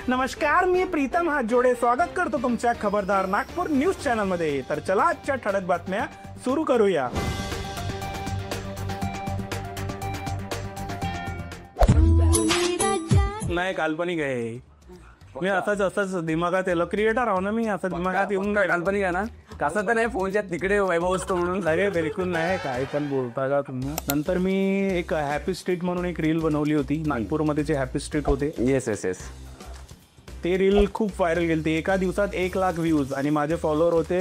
नमस्कार, मी प्रीतम हातजोडे स्वागत करतो तुमच्या खबरदार नागपूर न्यूज चॅनल मध्ये. तर चला आजच्या ठळक बातम्या सुरू करूया. नाही, काल्पनिक आहे. मी असंच दिमागात येलो, क्रिएटर आहो ना मी. असं दिमागात येऊन काल्पनिक आहे ना, कसं तर नाही फोनच्या तिकडे वैभव असतो म्हणून. अरे बिलकुल नाही, काय पण बोलता का तुम्ही. नंतर मी एक हॅपी स्ट्रीट म्हणून एक रील बनवली होती. नागपूरमध्ये जे हॅपी स्ट्रीट होते, येस ते रील खूप व्हायरल गेली. एका दिवसात 1 लाख व्ह्यूज आणि माझे फॉलोअर होते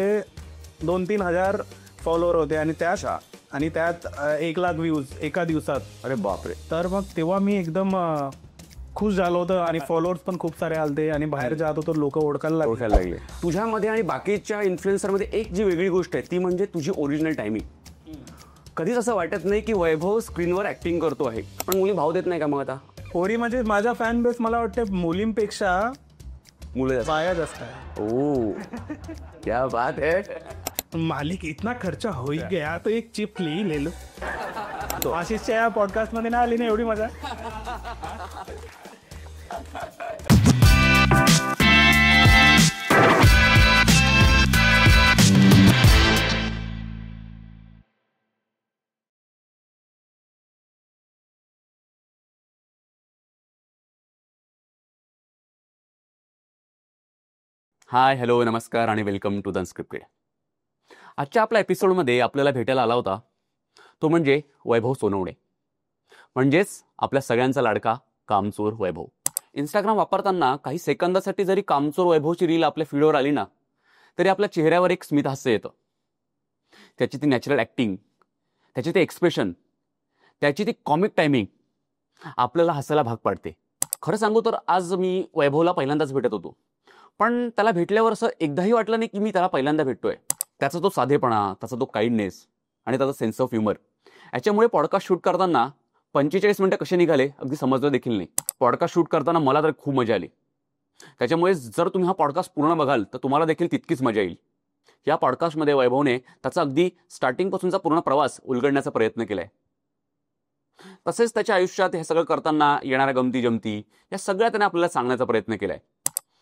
2-3 हजार फॉलोअर होते आणि त्यात 1 लाख व्ह्यूज एका दिवसात. अरे बापरे. तर मग तेव्हा मी एकदम खुश झालो होतं आणि फॉलोअर्स पण खूप सारे आलते आणि बाहेर जात होतो लोक ओळखायला लागले. तुझ्यामध्ये आणि बाकीच्या इन्फ्लुएन्सरमध्ये एक जी वेगळी गोष्ट आहे ती म्हणजे तुझी ओरिजिनल टायमिंग. कधीच असं वाटत नाही की वैभव स्क्रीनवर ऍक्टिंग करतो आहे, पण मुली भाव देत नाही का? मग आता पोरी म्हणजे माझा फॅन बेस मला वाटतं मुलींपेक्षा मुले बाया जास्त आहे. ओ क्या बात है. मालिक इतना खर्चा हो ही गया तो एक चिप ले लो. आशिषच्या या पॉडकास्ट मध्ये नाही आली ना एवढी मजा. हाय, हॅलो, नमस्कार आणि वेलकम टू द अनस्क्रिप्टेड. आजच्या आपल्या एपिसोडमध्ये आपल्याला भेटायला आला होता तो म्हणजे वैभव सोनवणे, म्हणजेच आपल्या सगळ्यांचा लाडका कामचोर वैभव. इंस्टाग्राम वापरताना काही सेकंदासाठी जरी कामचोर वैभवची रील आपल्या फीडवर आली ना, तरी आपल्या चेहऱ्यावर एक स्मित हास्य येतं. त्याची ती नॅचरल ॲक्टिंग, त्याचे ते एक्सप्रेशन, त्याची ती कॉमिक टायमिंग आपल्याला हसायला भाग पाडते. खरं सांगू तर आज मी वैभवला पहिल्यांदाच भेटत होतो, पण त्याला भेटल्यावर असं एकदाही वाटलं नाही की मी त्याला पहिल्यांदा भेटतोय. त्याचा तो साधेपणा, त्याचा तो काइंडनेस आणि त्याचा सेन्स ऑफ ह्युमर, याच्यामुळे पॉडकास्ट शूट करताना 45 मिनिटं कसे निघाले अगदी समजलं देखील नाही. पॉडकास्ट शूट करताना मला तर खूप मजा आली. त्याच्यामुळे जर तुम्ही हा पॉडकास्ट पूर्ण बघाल तर तुम्हाला देखील तितकीच मजा येईल. या पॉडकास्टमध्ये वैभवने त्याचा अगदी स्टार्टिंगपासूनचा पूर्ण प्रवास उलगडण्याचा प्रयत्न केलाय. तसेच त्याच्या आयुष्यात हे सगळं करताना येणाऱ्या गमती जमती या सगळ्या त्याने आपल्याला सांगण्याचा प्रयत्न केलाय.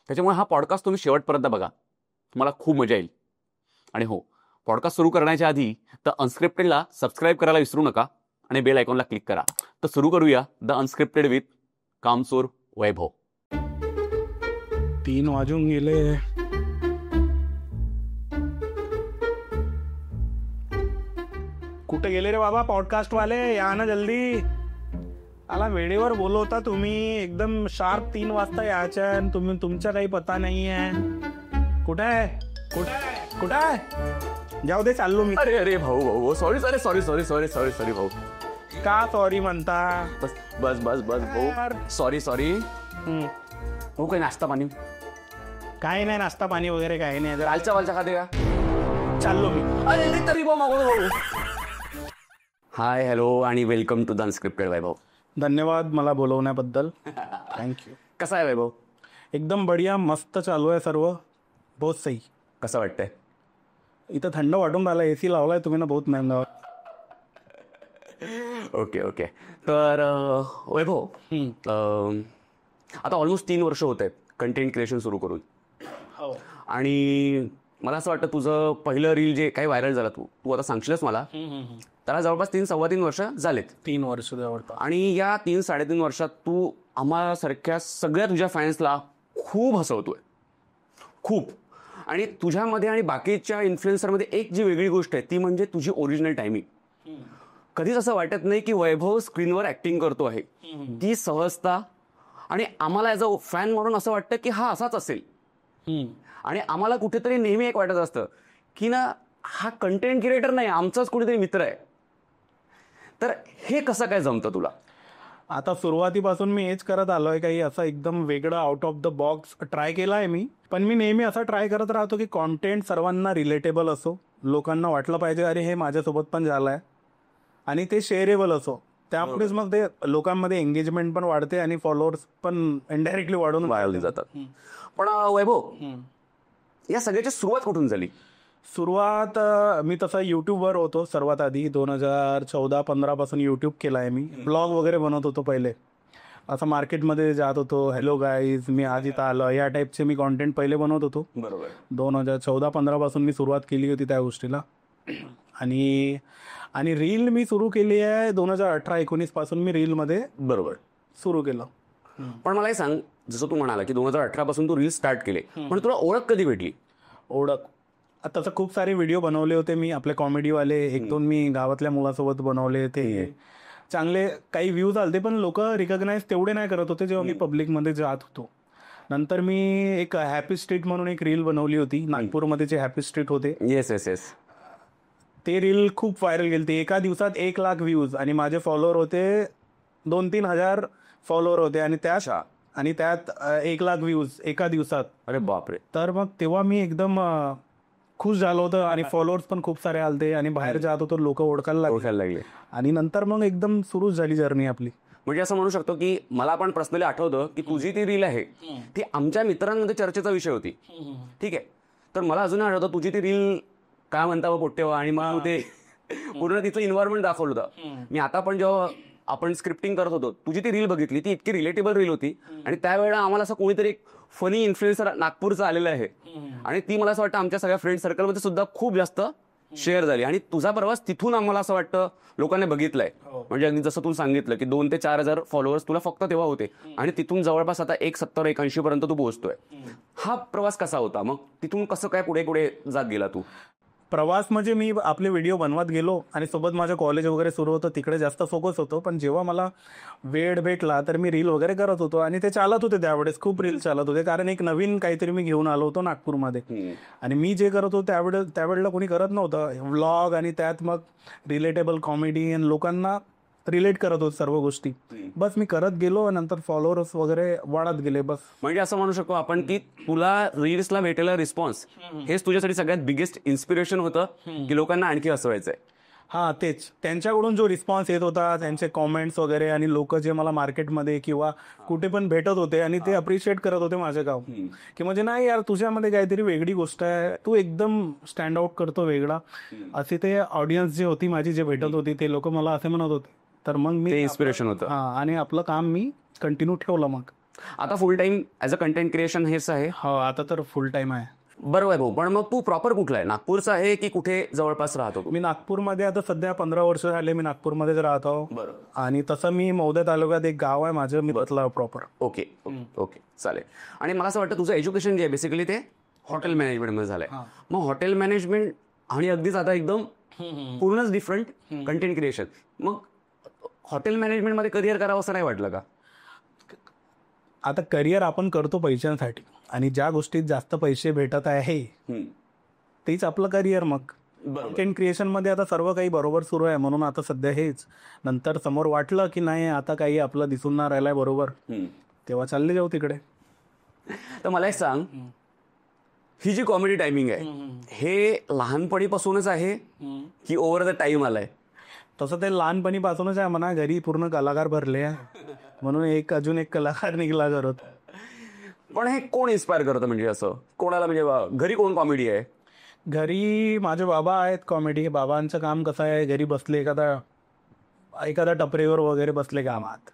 त्याच्यामुळे हा पॉडकास्ट तुम्ही शेवटपर्यंत बघा, तुम्हाला खूप मजा येईल. आणि हो, पॉडकास्ट सुरू करण्याच्या आधी द अनस्क्रिप्टेडला सबस्क्राईब करायला विसरू नका आणि बेल आयकॉनला क्लिक करा. तर सुरू करूया द अनस्क्रिप्टेड विथ कामचोर वैभव. 3 वाजून गेले. कुठे गेले रे बाबा पॉडकास्ट वाले? या ना जल्दी. आला वेळेवर बोलवता तुम्ही, एकदम शार्प 3 वाजता यायच्या आणि तुम्ही तुमचा काही पत्ता नाही आहे. कुठे आहे? जाऊ दे, चाललो मी. अरे भाऊ सॉरी भाऊ. का सॉरी म्हणता? बस भाऊ, सॉरी. हो, काही नाश्ता पाणी? काही नाही, नाश्ता पाणी वगैरे काही नाही. जर आलच्या वालच्या खाते का? चाललो मी. अरे तरी भाऊ. हाय, हॅलो आणि वेलकम टू द अनस्क्रिप्टेड वैभव. धन्यवाद मला बोलवण्याबद्दल. थँक्यू. कसा आहे वैभव? एकदम बढिया, मस्त चालू आहे सर्व. बहुत सही. कसं वाटतंय? इथं थंड वाटून राहिला. एसी लावलाय तुम्ही ना, बहुत महंगा. ओके. तर वैभव, आता ऑलमोस्ट 3 वर्ष होत आहेत कंटेंट क्रिएशन सुरू करून. हो. आणि मला असं वाटतं तुझं पहिलं रील जे काही व्हायरल झालं, तू आता सांगशीलच मला, त्याला जवळपास 3-3.25 वर्ष झालेत. 3 वर्ष जवळपास. आणि या 3-3.5 वर्षात तू आम्हासारख्या सगळ्या तुझ्या फॅन्सला खूप हसवतोय, खूप. आणि तुझ्यामध्ये आणि बाकीच्या इन्फ्लुएन्सरमध्ये एक जी वेगळी गोष्ट आहे ती म्हणजे तुझी ओरिजिनल टायमिंग. कधीच असं वाटत नाही की वैभव स्क्रीनवर ऍक्टिंग करतो आहे. ती सहजता, आणि आम्हाला ॲज अ फॅन म्हणून असं वाटतं की हा असाच असेल. आणि आम्हाला कुठेतरी नेहमी एक वाटत असतं की ना, हा कंटेंट क्रिएटर नाही, आमचाच कुठेतरी मित्र आहे. तर हे कसं काय जमतं तुला? आता सुरुवातीपासून मी हेच करत आलोय, काही असं एकदम वेगळं out of the box try केला आहे मी. पण मी नेहमी असं ट्राय करत राहतो की कॉन्टेंट सर्वांना रिलेटेबल असो, लोकांना वाटलं पाहिजे अरे हे माझ्यासोबत पण झालंय, आणि ते शेअरेबल असो. त्यामुळेच मग ते लोकांमध्ये एंगेजमेंट पण वाढते आणि फॉलोअर्स पण इनडायरेक्टली वाढून जातात. पण वैभव, या सगळ्याची सुरुवात कुठून झाली? सुरुवात मी तसा यूट्यूबवर होतो सर्वात आधी. 2014-15 पासून यूट्यूब केला आहे मी. ब्लॉग वगैरे बनवत होतो पहिले. असं मार्केटमध्ये जात होतो, हॅलो गाईज मी आज इथं आलो, या टाईपचे मी कॉन्टेंट पहिले बनवत होतो. बरोबर. 2014-15 पासून मी सुरुवात केली होती त्या गोष्टीला. आणि आणि रील मी सुरू केली आहे 2018-19 पासून मी रीलमध्ये बरोबर सुरू केलं. पण मला हे सांग, जसं तू म्हणाला की 2018 पासून तू रील स्टार्ट केले, पण तुला ओळख कधी भेटली? ओळख तसं खूप सारे व्हिडिओ बनवले होते मी, आपले कॉमेडीवाले 1-2 मी गावातल्या मुलासोबत बनवले, ते चांगले काही व्ह्यूज आलते, पण लोक रिकग्नाइज तेवढे नाही करत होते जेव्हा मी पब्लिकमध्ये जात होतो. नंतर मी एक हॅपी स्ट्रीट म्हणून एक रील बनवली होती, नागपूरमध्ये जे हॅपी स्ट्रीट होते. Yes yes yes. ते रील खूप व्हायरल गेलते. एका दिवसात 1 लाख व्ह्यूज आणि माझे फॉलोअर होते 2-3 हजार फॉलोअर होते आणि त्यात 1 लाख व्ह्यूज एका दिवसात. अरे बापरे. तर मग तेव्हा मी एकदम खुश झालो होतं आणि फॉलोअर्स पण खूप सारे आलते आणि बाहेर जात होतो, लोक ओळखायला लागले. आणि नंतर मग एकदम सुरूच झाली जर्नी आपली. म्हणजे असं म्हणू शकतो की मला पण पर्सनली आठवतं की तुझी ती रील आहे ती आमच्या मित्रांमध्ये चर्चेचा विषय होती. ठीक आहे. तर मला अजून आठवतं तुझी ती रील काय म्हणता पोट्टेवा, आणि मग ते पूर्ण तिचं इन्व्हायरमेंट दाखवलं होतं. मी आता पण जेव्हा आपण स्क्रिप्टिंग करत होतो तुझी ती रील बघितली, ती इतकी रिलेटेबल रील होती. आणि त्यावेळेला आम्हाला असं कोणीतरी एक फनी इन्फ्लुएन्सर नागपूरचं आलेलं आहे आणि ती मला असं वाटतं आमच्या सगळ्या फ्रेंड सर्कलमध्ये सुद्धा खूप जास्त शेअर झाली. आणि तुझा प्रवास तिथून आम्हाला असं वाटतं लोकांनी बघितलाय. म्हणजे अगदी जसं तू सांगितलं की 2 ते 4 हजार फॉलोअर्स तुला फक्त तेव्हा होते आणि तिथून जवळपास आता 170-180 पर्यंत तू पोहोचतोय. हा प्रवास कसा होता? मग तिथून कसं काय पुढे पुढे जात गेला तू? प्रवास म्हणजे मी आपले व्हिडिओ बनवत गेलो आणि सोबत माझं कॉलेज वगैरे सुरू होतं, तिकडे जास्त फोकस होतो. पण जेव्हा मला वेळ भेटला तर मी रील वगैरे करत होतो आणि ते चालत होते. त्यावेळेस खूप रील चालत होते, कारण एक नवीन काहीतरी मी घेऊन आलो होतो नागपूरमध्ये. आणि मी जे करत होतो त्यावेळेला कोणी करत नव्हतं व्लॉग, आणि त्यात मग रिलेटेबल कॉमेडी आणि लोकांना रिलेट करत होत सर्व गोष्टी. बस मी करत गेलो, नंतर फॉलोअर्स वगैरे वाढत गेले. बस म्हणजे असं म्हणू शकतो आपण की तुला रील्सला भेटलेला रिस्पॉन्स हेच तुझ्यासाठी सगळ्यात बिगेस्ट इन्स्पिरेशन होतं की लोकांना आणखी हसवायचंय. हा, तेच. त्यांच्याकडून जो रिस्पॉन्स येत होता, त्यांचे कॉमेंट्स वगैरे, आणि लोक जे मला मार्केटमध्ये किंवा कुठे पण भेटत होते आणि ते अप्रिशिएट करत होते माझे गाव, की म्हणजे नाही यार तुझ्यामध्ये काहीतरी वेगळी गोष्ट आहे, तू एकदम स्टँड आउट करतो वेगळा. असे ते ऑडियन्स जे होती माझी, जे भेटत होती, ते लोक मला असे म्हणत होते. तर मग मी इन्स्पिरेशन होतं. आणि आपलं काम मी कंटिन्यू ठेवलं. मग आता फुल time as a content creation हेच आहे? हो, आता तर फुल टाइम आहे. बरोबर भाऊ. पण मग तू प्रॉपर कुठला आहे? नागपूरचा आहे की कुठे जवळपास राहतो? मी नागपूरमध्ये आता सध्या 15 वर्ष झाले मी नागपूरमध्येच राहतो. बरं. आणि तसं मी मौदा तालुक्यात एक गाव आहे माझं, मी बसला प्रॉपर. ओके ओके चालेल. आणि मला असं वाटतं तुझं एज्युकेशन जे आहे बेसिकली ते हॉटेल मॅनेजमेंटमध्ये झालंय. मग हॉटेल मॅनेजमेंट आणि अगदीच आता एकदम पूर्णच डिफरंट कंटेंट क्रिएशन. मग हॉटेल मॅनेजमेंटमध्ये करिअर करावं असं नाही वाटलं का? आता करिअर आपण करतो पैशांसाठी, आणि ज्या गोष्टीत जास्त पैसे भेटत आहे तेच आपलं करिअर. मग कंटेंट क्रिएशनमध्ये आता सर्व काही बरोबर सुरू आहे, म्हणून आता सध्या हेच. नंतर समोर वाटलं की नाही आता काही आपलं दिसून ना राहिलाय बरोबर, तेव्हा चालले जाऊ तिकडे. तर मला एक सांग, ही जी कॉमेडी टायमिंग आहे हे लहानपणीपासूनच आहे की ओव्हर द टाइम आलाय? तसं ते लहानपणीपासूनच आहे म्हणा. घरी पूर्ण कलाकार भरले आहे, म्हणून अजून एक कलाकार निघाला घरात. पण हे कोण इन्स्पायर करतं? म्हणजे असं कोणाला, म्हणजे घरी कोण कॉमेडी आहे? घरी माझे बाबा आहेत कॉमेडी. बाबांचं काम कसं आहे, घरी बसले एखादा टपरीवर वगैरे बसले कामात,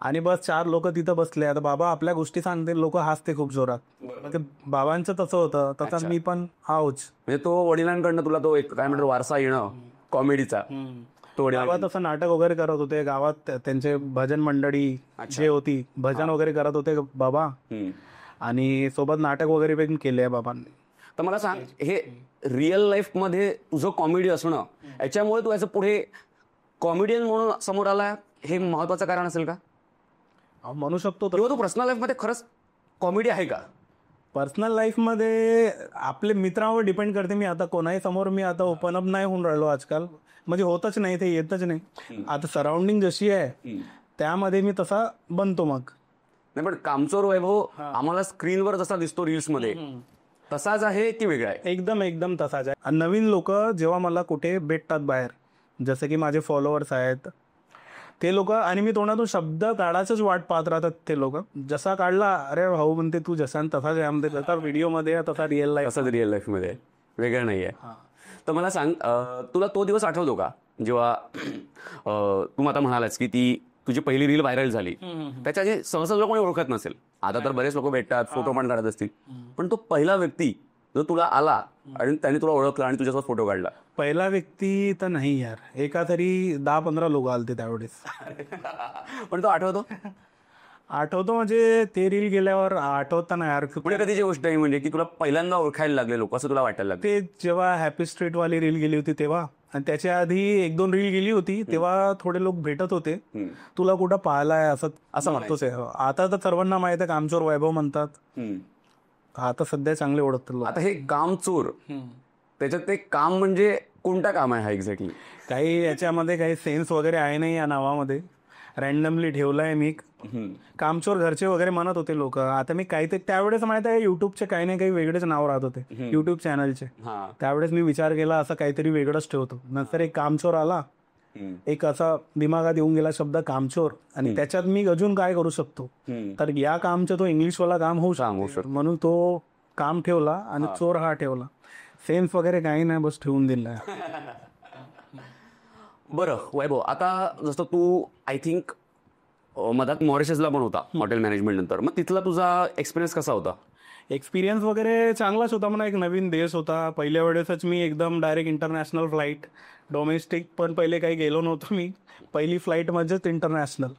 आणि बस 4 लोक तिथं बसले. आता बाबा आपल्या गोष्टी सांगते, लोक हसते खूप जोरात. बाबांचं तसं होतं, तसं मी पण हाच. म्हणजे तो वडिलांकडनं तुला तो एक काय म्हणतो वारसा येणं कॉमेडीचा. गावात असं नाटक वगैरे करत होते, गावात त्यांचे भजन मंडळी जे होती, भजन वगैरे करत होते बाबा, आणि सोबत नाटक वगैरे पण केले आहे बाबांनी. तर मला सांग, हे रिअल लाईफ मध्ये तुझं कॉमेडी असणं याच्यामुळे तू याचं पुढे कॉमेडियन म्हणून समोर आला, हे महत्वाचं कारण असेल का? म्हणू शकतो. किंवा तू पर्सनल लाईफ मध्ये खरंच कॉमेडी आहे का? पर्सनल लाईफमध्ये आपले मित्रांवर डिपेंड करते. मी आता कोणाही समोर मी आता ओपन अप नाही होऊन राहिलो आजकाल, म्हणजे होतच नाही, ते येतच नाही. आता सराउंडिंग जशी आहे त्यामध्ये मी तसा बनतो. मग नाही, पण कामचोर वैभव आम्हाला स्क्रीनवर जसा दिसतो रील्स मध्ये तसाच आहे की वेगळा आहे? एकदम तसाच आहे. आणि नवीन लोक जेव्हा मला कुठे भेटतात बाहेर, जसं की माझे फॉलोअर्स आहेत ते लोक, आणि मी तोंडातून शब्द काढायचंच वाट पाहत राहतात ते लोक. जसा काढला, अरे भाऊ म्हणते तू जसा तसाच आहे, म्हणते तसा व्हिडिओमध्ये तसा रिअल लाईफ मध्ये वेगळा नाही आहे. तर मला सांग, तुला तो दिवस आठवतो का जेव्हा तू आता म्हणालास की ती तुझी पहिली रील व्हायरल झाली त्याच्या आधी सहसा कोणी ओळखत नसेल. आता तर बरेच लोक भेटतात, फोटो पण काढत असतील, पण तो पहिला व्यक्ती जो तुला आला आणि त्याने तुला ओळखला आणि तुझ्यासोबत फोटो काढला. पहिला व्यक्ती तर नाही यार, एका तरी 10-15 लोक आलते त्यावेळेस. पण तो आठवतो म्हणजे ते रील गेल्यावर आठवतं ना यार. म्हणजे कधीची गोष्ट आहे म्हणजे की तुला पहिल्यांदा ओळखायला लागले लोक असं तुला वाटायला लागले? ते जेव्हा हॅपी स्ट्रीट वाली रील गेली होती तेव्हा, आणि त्याच्या आधी 1-2 रील गेली होती तेव्हा थोडे लोक भेटत होते, तुला कुठं पाहिलाय असं म्हणतोच आहे. आता तर सर्वांना माहित आहे, कामचोर वैभव म्हणतात. आता सध्या चांगले ओळखतात लोक. आता हे कामचोर, त्याच्यात ते काम म्हणजे कोणतं काम आहे हा एक्झॅक्टली? काही याच्यामध्ये काही सेन्स वगैरे आहे नाही या नावामध्ये, रॅन्डमली ठेवलाय मी. कामचोर घरचे वगैरे म्हणत होते लोक. आता मी काही ते त्यावेळेस माहित आहे युट्यूबचे काही ना काही वेगळेच नाव राहत होते युट्यूब चॅनलचे. त्यावेळेस मी विचार केला असं काहीतरी वेगळंच ठेवतो. नंतर एक कामचोर आला, एक असा दिमागात येऊन गेला शब्द कामचोर, आणि त्याच्यात मी अजून काय करू शकतो, तर या कामचं तो इंग्लिशवाला काम होऊ शकतो म्हणून तो काम ठेवला आणि चोर हा ठेवला. सेन्स वगैरे काही नाही, बस ठेवून दिलाय. बरं वैभव, आता जसं तू आय थिंक मधात मॉरिशसला पण होता हॉटेल मॅनेजमेंट नंतर, मग तिथला तुझा एक्सपिरियन्स कसा होता? एक्सपिरियन्स वगैरे चांगलाच होता म्हणा. एक नवीन देश होता. पहिल्या वेळेसच मी एकदम डायरेक्ट इंटरनॅशनल फ्लाईट, डोमेस्टिक पण पहिले काही गेलो नव्हतो मी. पहिली फ्लाईट म्हणजेच इंटरनॅशनल.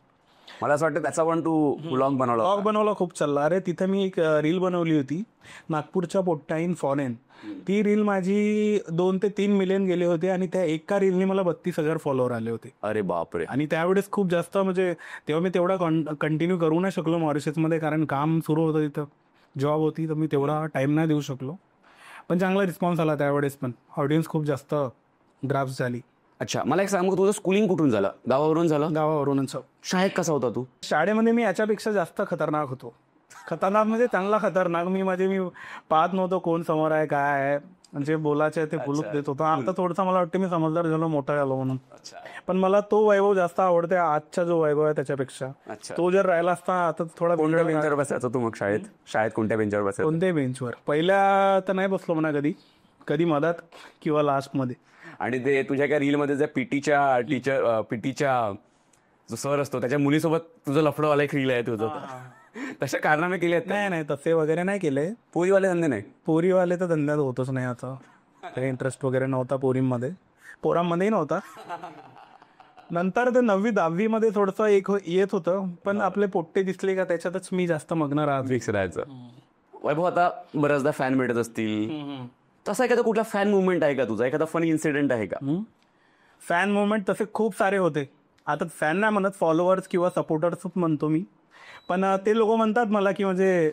मला असं वाटतं त्याचा पण तू व्लॉग बनवला खूप चालला. अरे तिथे मी एक रील बनवली होती, नागपूरच्या पोट्टा इन फॉरेन. ती रील माझी 2 ते 3 मिलियन गेले होते आणि त्या एका रीलने मला 32,000 फॉलोअर आले होते. अरे बापरे. आणि त्यावेळेस खूप जास्त म्हणजे तेव्हा मी तेवढा कंटिन्यू करू नाही शकलो मॉरिशसमध्ये, कारण काम सुरू होतं तिथं, जॉब होती, तर मी तेवढा टाइम नाही देऊ शकलो. पण चांगला रिस्पॉन्स आला त्यावेळेस, पण ऑडियन्स खूप जास्त ग्राफ्स झाली. अच्छा, मला एक सांग, तुझं स्कूलिंग कुठून झालं? गावावरून झालं? गावावरूनच. शाळेत कसा होता तू? शाळेमध्ये मी याच्यापेक्षा जास्त खतरनाक होतो. खतरनाक म्हणजे चांगला खतरनाक. मी पाहत नव्हतो कोण समोर आहे काय आहे, म्हणजे बोलायचे ते बोलूच देत होतो. आता थोडंसं मला वाटतं मी समजदार झालो, मोठा झालो म्हणून. पण मला तो वैभव जास्त आवडते आजचा जो वैभव आहे त्याच्यापेक्षा. तो जर राहिला असता आता थोडा. कोणत्या बेंचवर बसायचा तू मग शाळेत कोणत्या बेंचवर बसायचा? कोणत्याही बेंचवर. पहिल्या तर नाही बसलो म्हणा कधी मधात किंवा लास्ट मध्ये. आणि ते तुझ्या काय रीलमध्ये जे पीटीच्या जो सर असतो त्याच्या मुलीसोबत तुझं लफडंवाला एक रील आहे तुझं, तशा कारणामे केले आहेत? नाही तसे वगैरे नाही केले. पोरीवाले धंदे नाही? पोरीवाले तर धंद्यात होतच नाही. आता काही इंटरेस्ट वगैरे नव्हता पोरांमध्येही नव्हता. नंतर ते 9वी-10वी मध्ये थोडंसं एक येत होतं, पण आपले पोट्टे दिसले का त्याच्यातच मी जास्त मग्न राहायचं. वैभव, आता बऱ्याचदा फॅन भेटत असतील, तसा एखादा कुठला फॅन मुवमेंट आहे का तुझा? एखादा फनी इन्सिडेंट आहे का? फॅन मुवमेंट तसे खूप सारे होते. आता फॅन नाही म्हणत, फॉलोअर्स किंवा सपोर्टर्स म्हणतो मी. पण ते लोक म्हणतात मला की म्हणजे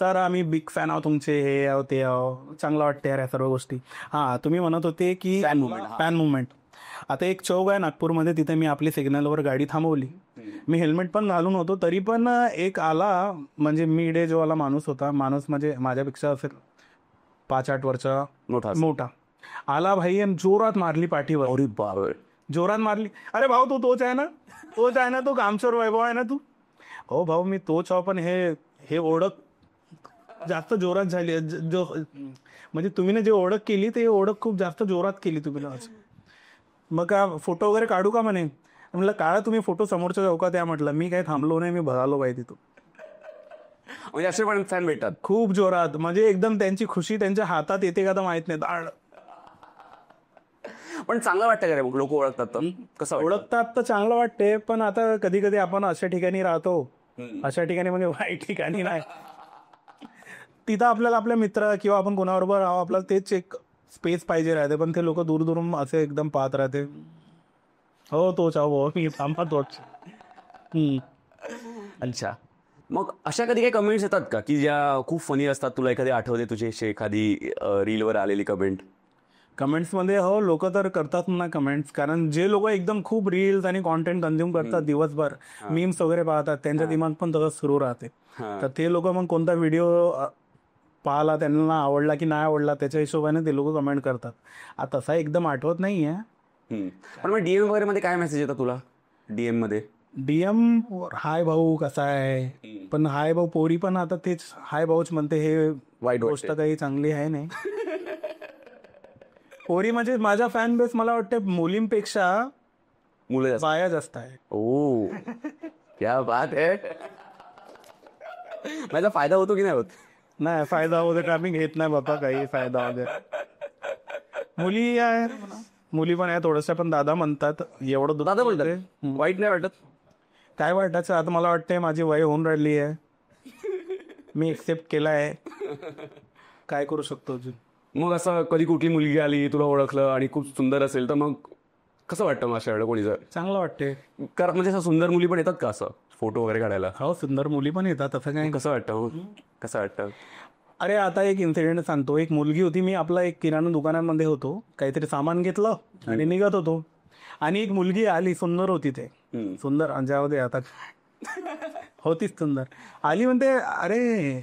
सर आम्ही बिग फॅन आहोत तुमचे, हे आहो ते आहो, चांगलं वाटतं यार या सर्व गोष्टी. हां, तुम्ही म्हणत होते की फॅन मुवमेंट. आता एक चौक आहे नागपूरमध्ये, तिथे मी आपली सिग्नलवर गाडी थांबवली. मी हेल्मेट पण घालून होतो, तरी पण एक आला, म्हणजे मिड एज वाला माणूस होता. माणूस म्हणजे माझ्यापेक्षा असेल 5-8 वर्ष मोठा. आला भाई आणि जोरात मारली पाठीवर. अरे बाबा, जोरात मारली. अरे भाऊ तू तोच आहे ना, तो कामचोर वैभव आहे ना तू? हो भाऊ मी तोच आहो, पण हे ओळख जास्त जोरात झाली. म्हणजे तुम्ही जे ओळख केली ते ओळख खूप जास्त जोरात केली तुम्ही. मग का फोटो वगैरे काढू का म्हणे. म्हटलं काढा तुम्ही फोटो समोरच्या चौकात या. म्हटलं मी काही थांबलो नाही, मी भगालो पाहिजे तिथून. म्हणजे असे पण फॅन भेटतात खूप जोरात, म्हणजे एकदम त्यांची खुशी त्यांच्या हातात येते का तर माहित नाही. पण चांगलं वाटतं का रे लोक ओळखतात तर? कसं ओळखतात तर चांगलं वाटते, पण आता कधी कधी आपण अशा ठिकाणी राहतो, अशा ठिकाणी म्हणजे वाईट ठिकाणी नाही, तिथं आपल्याला आपल्या मित्र किंवा आपण कोणाबरोबर राहू आपल्याला तेच एक स्पेस पाहिजे राहते. पण ते लोक दूर दूरून असे एकदम पाहत राहते. हो तोच हो मी थांबा तोच. अच्छा, मग अशा कधी काही कमेंट्स येतात का की ज्या खूप फनी असतात? तुला एखादी आठवते तुझी एखादी रीलवर आलेली कमेंट्समध्ये? हो, लोक तर करतात ना कमेंट्स, कारण जे लोक एकदम खूप रील्स आणि कॉन्टेंट कन्झ्युम करतात दिवसभर, मीम्स वगैरे पाहतात, त्यांच्या दिमाग पण तसंच सुरू राहते. तर ते लोक मग कोणता व्हिडिओ पाहिला, त्यांना आवडला की नाही आवडला, त्याच्या हिशोबाने ते लोक कमेंट करतात. आता तसा एकदम आठवत नाही आहे. पण मग डीएम वगैरे मध्ये काय मेसेज येतात तुला? डीएम हाय भाऊ कसा आहे, पण हाय भाऊ पोरी पण आता तेच हाय भाऊच म्हणते. हे वाईट गोष्ट काही चांगली आहे नाही. पोरी म्हणजे माझा फॅन बेस मला वाटतं मुलींपेक्षा मुलं जास्त. बाया जास्त आहे. ओ क्या बात आहे. माझा फायदा होतो की नाही होत? नाही फायदा वगैरे आम्ही घेत नाही बाबा काही फायदा वगैरे. मुली आहे, मुली पण आहे थोडंसं, पण दादा म्हणतात एवढं दादा बोलतात, वाईट नाही वाटत? काय वाटायचं आता मला वाटतंय माझी वय होऊन राहिली आहे, मी एक्सेप्ट केलं आहे, काय करू शकतो अजून. मग असं कधी कुठली मुलगी आली, तुला ओळखलं आणि खूप सुंदर असेल तर मग कसं वाटतं मग अशा वेळेला कोणी जर? चांगलं वाटते. कारण म्हणजे असं सुंदर मुली पण येतात का असं फोटो वगैरे काढायला? हो सुंदर मुली पण येतात, असं काय. कसं वाटतं मग? कसं वाटतं? अरे आता एक इन्सिडेंट सांगतो. एक मुलगी होती, मी आपला एक किराणा दुकानामध्ये होतो, काहीतरी सामान घेतलं आणि निघत होतो, आणि एक मुलगी आली, सुंदर होती ते, सुंदर अंजावदे आता होतीच सुंदर. आली म्हणते अरे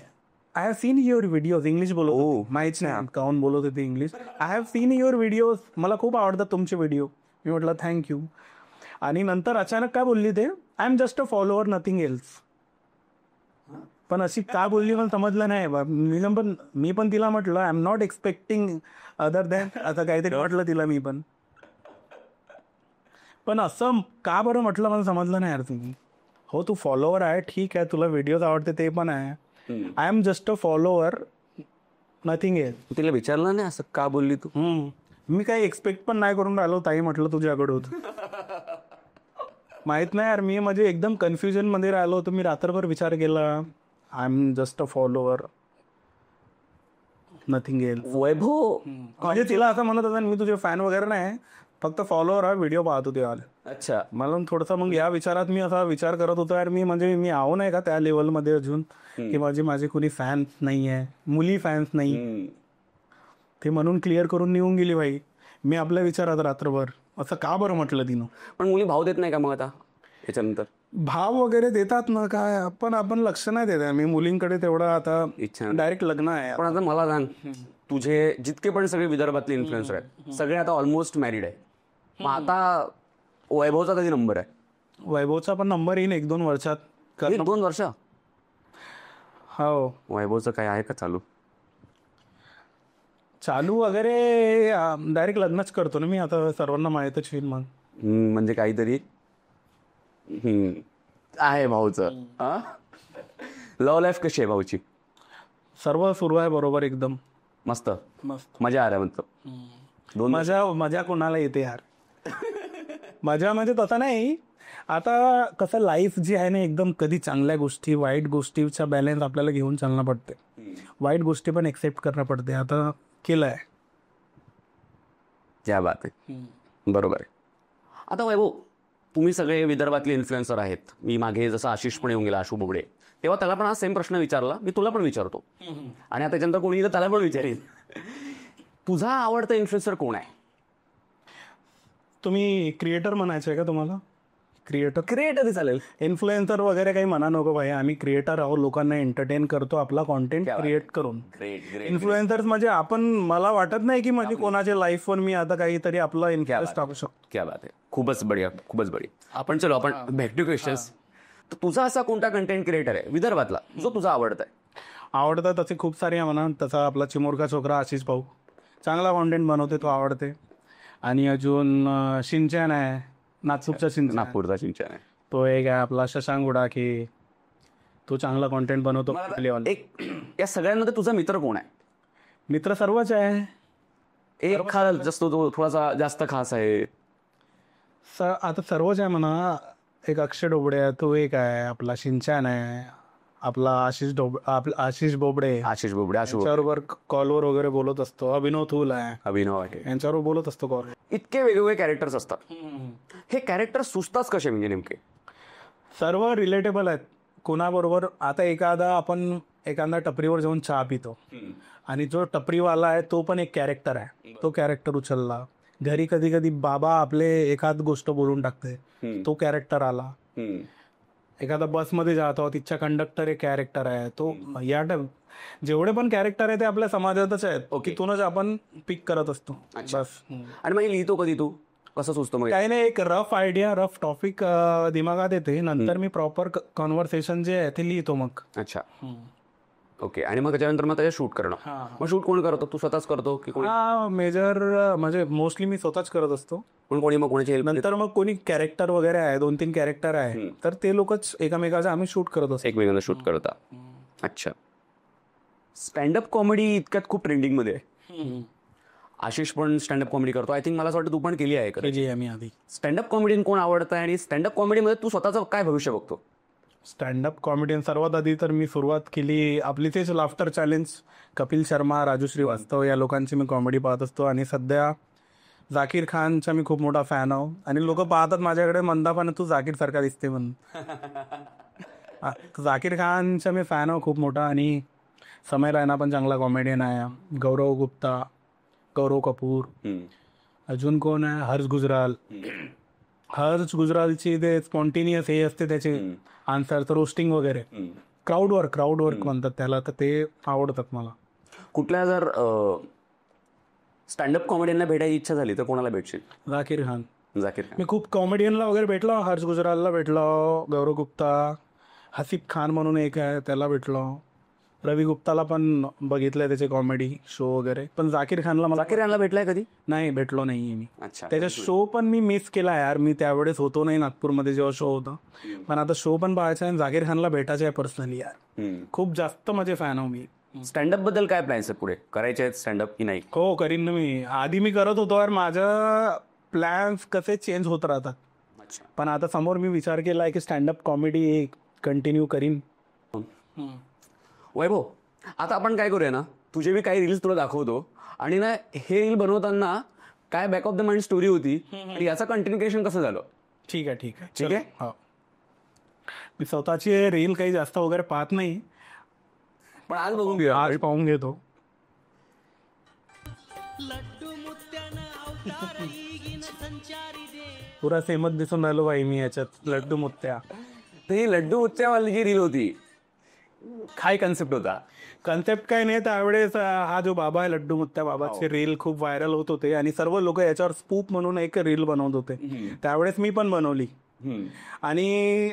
I have seen your videos, English बोलत माहीत नाही काहून बोलत होते English. I have seen your videos, मला खूप आवडतात तुमचे व्हिडिओ. मी म्हटलं थँक्यू. आणि नंतर अचानक काय बोलली ते, I am just a follower nothing else. पण अशी का बोलली मला समजलं नाही. मी पण तिला म्हटलं I am not expecting other than, असं काहीतरी म्हटलं तिला मी पण असं का बरं म्हटलं मला समजलं नाही यार. तुम्ही हो तू फॉलोअर आहे ठीक आहे, तुला व्हिडिओज आवडते ते पण आहे, I am just a follower nothing else. तिला विचारलं नाही असं का बोलली तू? मी काही एक्सपेक्ट पण नाही करून राहिलो, ताई म्हटलं तुझ्याकडे होत. माहित नाही यार, मी म्हणजे एकदम कन्फ्युजन मध्ये राहिलो होतो. मी रात्रभर विचार केला, I am just a follower nothing else. Vaibhav म्हणजे तिला असं म्हणत होता मी तुझे फॅन वगैरे नाही, फक्त फॉलोअर आहे, व्हिडिओ पाहत होते वाले. अच्छा. मला थोडंसं मग या विचारात मी असा विचार करत होतो यार, मी आहो नाही का त्या लेवलमध्ये अजून, की माझे कोणी फॅन्स नाही आहे, मुली फॅन्स नाही, ते म्हणून क्लिअर करून निघून गेली बाई. मी आपल्या विचारात रात्रभर असं का बरं म्हटलं तिनं. पण मुली भाव देत नाही का मग आता याच्यानंतर? भाव वगैरे देतात ना काय, आपण लक्ष नाही देत. मी मुलींकडे तेवढं आता इच्छा. डायरेक्ट लग्न आहे. पण आता मला सांग, तुझे जितके पण सगळे विदर्भातले इन्फ्लुएन्सर आहेत सगळे आता ऑलमोस्ट मॅरिड आहे. मग आता वैभवचा कधी नंबर आहे? वैभवचा पण नंबर येईन 1-2 वर्षात. 1-2 वर्ष? हो. वैभवचं काय आहे का चालू वगैरे डायरेक्ट लग्नच करतो ना मी आता, सर्वांना माहीतच होईल मग. म्हणजे काहीतरी आहे भाऊचं. लव्ह लाईफ कशी आहे भाऊची? सर्व सुरू आहे बरोबर एकदम मस्त मस्त. मजा आ रहा मतलब? मजा कोणाला येते यार. मजा म्हणजे तसं नाही, आता कसं लाईफ जी आहे ना एकदम, कधी चांगल्या गोष्टी वाईट गोष्टीचा बॅलन्स आपल्याला घेऊन चालणं पडते, वाईट गोष्टी पण एक्सेप्ट करणं पडते. आता केलं आहे. ज्या बात आहे, बरोबर आहे. आता वैभव, तुम्ही सगळे विदर्भातले इन्फ्लुएन्सर आहेत. मी मागे जसं आशिष पण येऊन गेला, आशू बोबडे, तेव्हा त्याला पण हा सेम प्रश्न विचारला, मी तुला पण विचारतो, आणि आता त्याच्यानंतर कोणी येईल त्याला पण विचारेल, तुझा आवडता इन्फ्लुएन्सर कोण आहे? तुम्ही क्रिएटर म्हणायचं आहे का तुम्हाला? क्रिएटर चालेल. इन्फ्लुएन्सर वगैरे काही म्हणा नको भाई, आम्ही क्रिएटर आहोत, लोकांना एंटरटेन करतो आपला कॉन्टेंट क्रिएट करून. इन्फ्लुएन्सर्स म्हणजे आपण, मला वाटत नाही की म्हणजे कोणाच्या लाईफवर मी आता काहीतरी आपला इन्फ्लुएन्स टाकू शकतो. क्या बात आहे, खूपच बढिया, खूपच बढिया. आपण चलो आपण बॅक टू क्वेश्चन्स. तर तुझा असा कोणता कंटेंट क्रिएटर आहे विदर्भातला जो तुझा आवडता आहे? आवडतात तसे खूप सारे आहे म्हणा. तसा आपला चिमुरका छोकरा आशिष भाऊ चांगला कॉन्टेंट बनवते, तो आवडते. आणि अजून शिंचन आहे, नागपूरचा शिंचन, नागपूरचा शिंचन आहे. तो एक आहे आपला शशांक गुडाखी, तो चांगला कॉन्टेंट बनवतो. एक या सगळ्यांमध्ये तुझा मित्र कोण आहे? मित्र सर्वच आहे. एक खास जास्त, तो थोडासा जास्त खास आहे. आता सर्वच आहे म्हणा. एक अक्षय डोबडे आहे, तो एक आहे. आपला शिंचन आहे, आपला आशिष बोबडे, यांच्याबरोबर कॉलवर वगैरे बोलत असतो. अभिनव थूल आहे, यांच्याबरोबर बोलत असतो कॉल. इतके वेगवेगळे कॅरेक्टर्स असतात. हे कॅरेक्टर सुचतात कसे म्हणजे नेमके? सर्व रिलेटेबल आहेत कोणाबरोबर. आता एखादा टपरीवर जाऊन चहा पितो, आणि जो टपरीवाला आहे तो पण एक कॅरेक्टर आहे, तो कॅरेक्टर उचलला. घरी कधी कधी बाबा आपले एखाद गोष्ट बोलून टाकते, तो कॅरेक्टर आला. एखादा बसमध्ये जातो, तिच्या कंडक्टर एक कॅरेक्टर आहे, तो. या जेवढे पण कॅरेक्टर आहे ते आपल्या समाजातच आहेत, तिथूनच आपण पिक करत असतो बस. आणि मग लिहितो कधी तू? कसं सुचतो मग? काही नाही, एक रफ आयडिया, रफ टॉपिक दिमागात येते, नंतर मी प्रॉपर कॉन्व्हर्सेशन जे आहे ते लिहितो मग. अच्छा, ओके. आणि मग त्याच्यानंतर मग त्याच्या शूट करणं. मग शूट कोण करतो? तू स्वतःच करतो की कोणी? हा मेजर म्हणजे मोस्टली मी स्वतःच करत असतो. कोणी मग कोणाची हेल्प? नंतर मग कोणी कॅरेक्टर वगैरे आहे, 2-3 कॅरेक्टर आहे, तर ते लोकच एकमेकाचं आम्ही शूट करत असतो. एकमेकांना शूट करता. अच्छा. स्टँडअप कॉमेडी इतक्यात खूप ट्रेंडिंगमध्ये आहे. आशिष पण स्टँडअप कॉमेडी करतो. आय थिंक मला असं वाटतं तू पण केली आहे का? जी आम्ही आधी. स्टँडअप कॉमेडीन कोण आवडतं आणि स्टँडअप कॉमेडीमध्ये तू स्वतःचं काय भविष्य बघतो? स्टँडअप कॉमेडियन सर्वात आधी तर मी सुरुवात केली आपली तेच लाफ्टर चॅलेंज. कपिल शर्मा, राजू श्रीवास्तव या लोकांची मी कॉमेडी पाहत असतो. आणि सध्या झाकीर खानचा मी खूप मोठा फॅन आहो. आणि लोक पाहतात माझ्याकडे मंदापाने तू झाकीर सारखा दिसते म्हणून. झाकीर खानचा मी फॅन आहो खूप मोठा. आणि समय रैना पण चांगला कॉमेडियन आहे. गौरव गुप्ता, गौरव कपूर, अजून कोण आहे, हर्ष गुजराल. हर्ष गुजरालची ते स्पॉन्टेनियस हे असते त्याचे आन्सर, रोस्टिंग वगैरे, क्राऊड वर्क म्हणतात त्याला, तर ते आवडतात मला. कुठल्या जर स्टँडअप कॉमेडियनला भेटायची इच्छा झाली तर कोणाला भेटशील? झाकीर खान. झाकीर खान. मी खूप कॉमेडियनला वगैरे भेटलो. हर्ष गुजरालला भेटलो, गौरव गुप्ता, हसीब खान म्हणून एक आहे त्याला भेटलो, रवी गुप्ताला पण बघितलंय त्याचे कॉमेडी शो वगैरे. पण झाकीर खानला मला झाकीर खानला भेटलाय कधी? नाही, भेटलो नाही मी. अच्छा. त्याचा शो पण मी मिस केला यार. मी त्यावेळेस होतो नाही नागपूरमध्ये जेव्हा शो होता. पण आता शो पण पाहायचा आहे. झाकीर खानला भेटायचं आहे पर्सनली यार. खूप जास्त माझे फॅन आहो मी. स्टँडअप बद्दल काय प्लॅन्स आहेत पुढे? करायचे आहेत स्टँडअप की नाही? हो, करीन ना मी. आधी मी करत होतो यार. माझं प्लॅन्स कसे चेंज होत राहतात. अच्छा. पण आता समोर मी विचार केला आहे की स्टँडअप कॉमेडी कंटिन्यू करीन. वैभव, आता आपण काय करूया ना, तुझे मी काही रील्स तुला दाखवतो आणि ना हे रील बनवताना काय back of the mind story होती आणि याचं कंटिन्युएशन कसं झालं. ठीक आहे. ठीक आहे. हो, मी स्वतःची रील काही जास्त वगैरे पाहत नाही, पण आज बघून घेऊया. आज पाहून घेतो. पुरा सेमच दिसून राहिलो बाई मी याच्यात. लड्डू मुत्त्या. ही लड्डू मुत्यावाली जी रील होती, काय कन्सेप्ट होता? कन्सेप्ट काय नाही. त्यावेळेस हा जो बाबा आहे लड्डू मुत्त्या, बाबाचे रील खूप व्हायरल होत होते आणि सर्व लोक याच्यावर स्पूप म्हणून एक रील बनवत होते. त्यावेळेस मी पण बनवली. आणि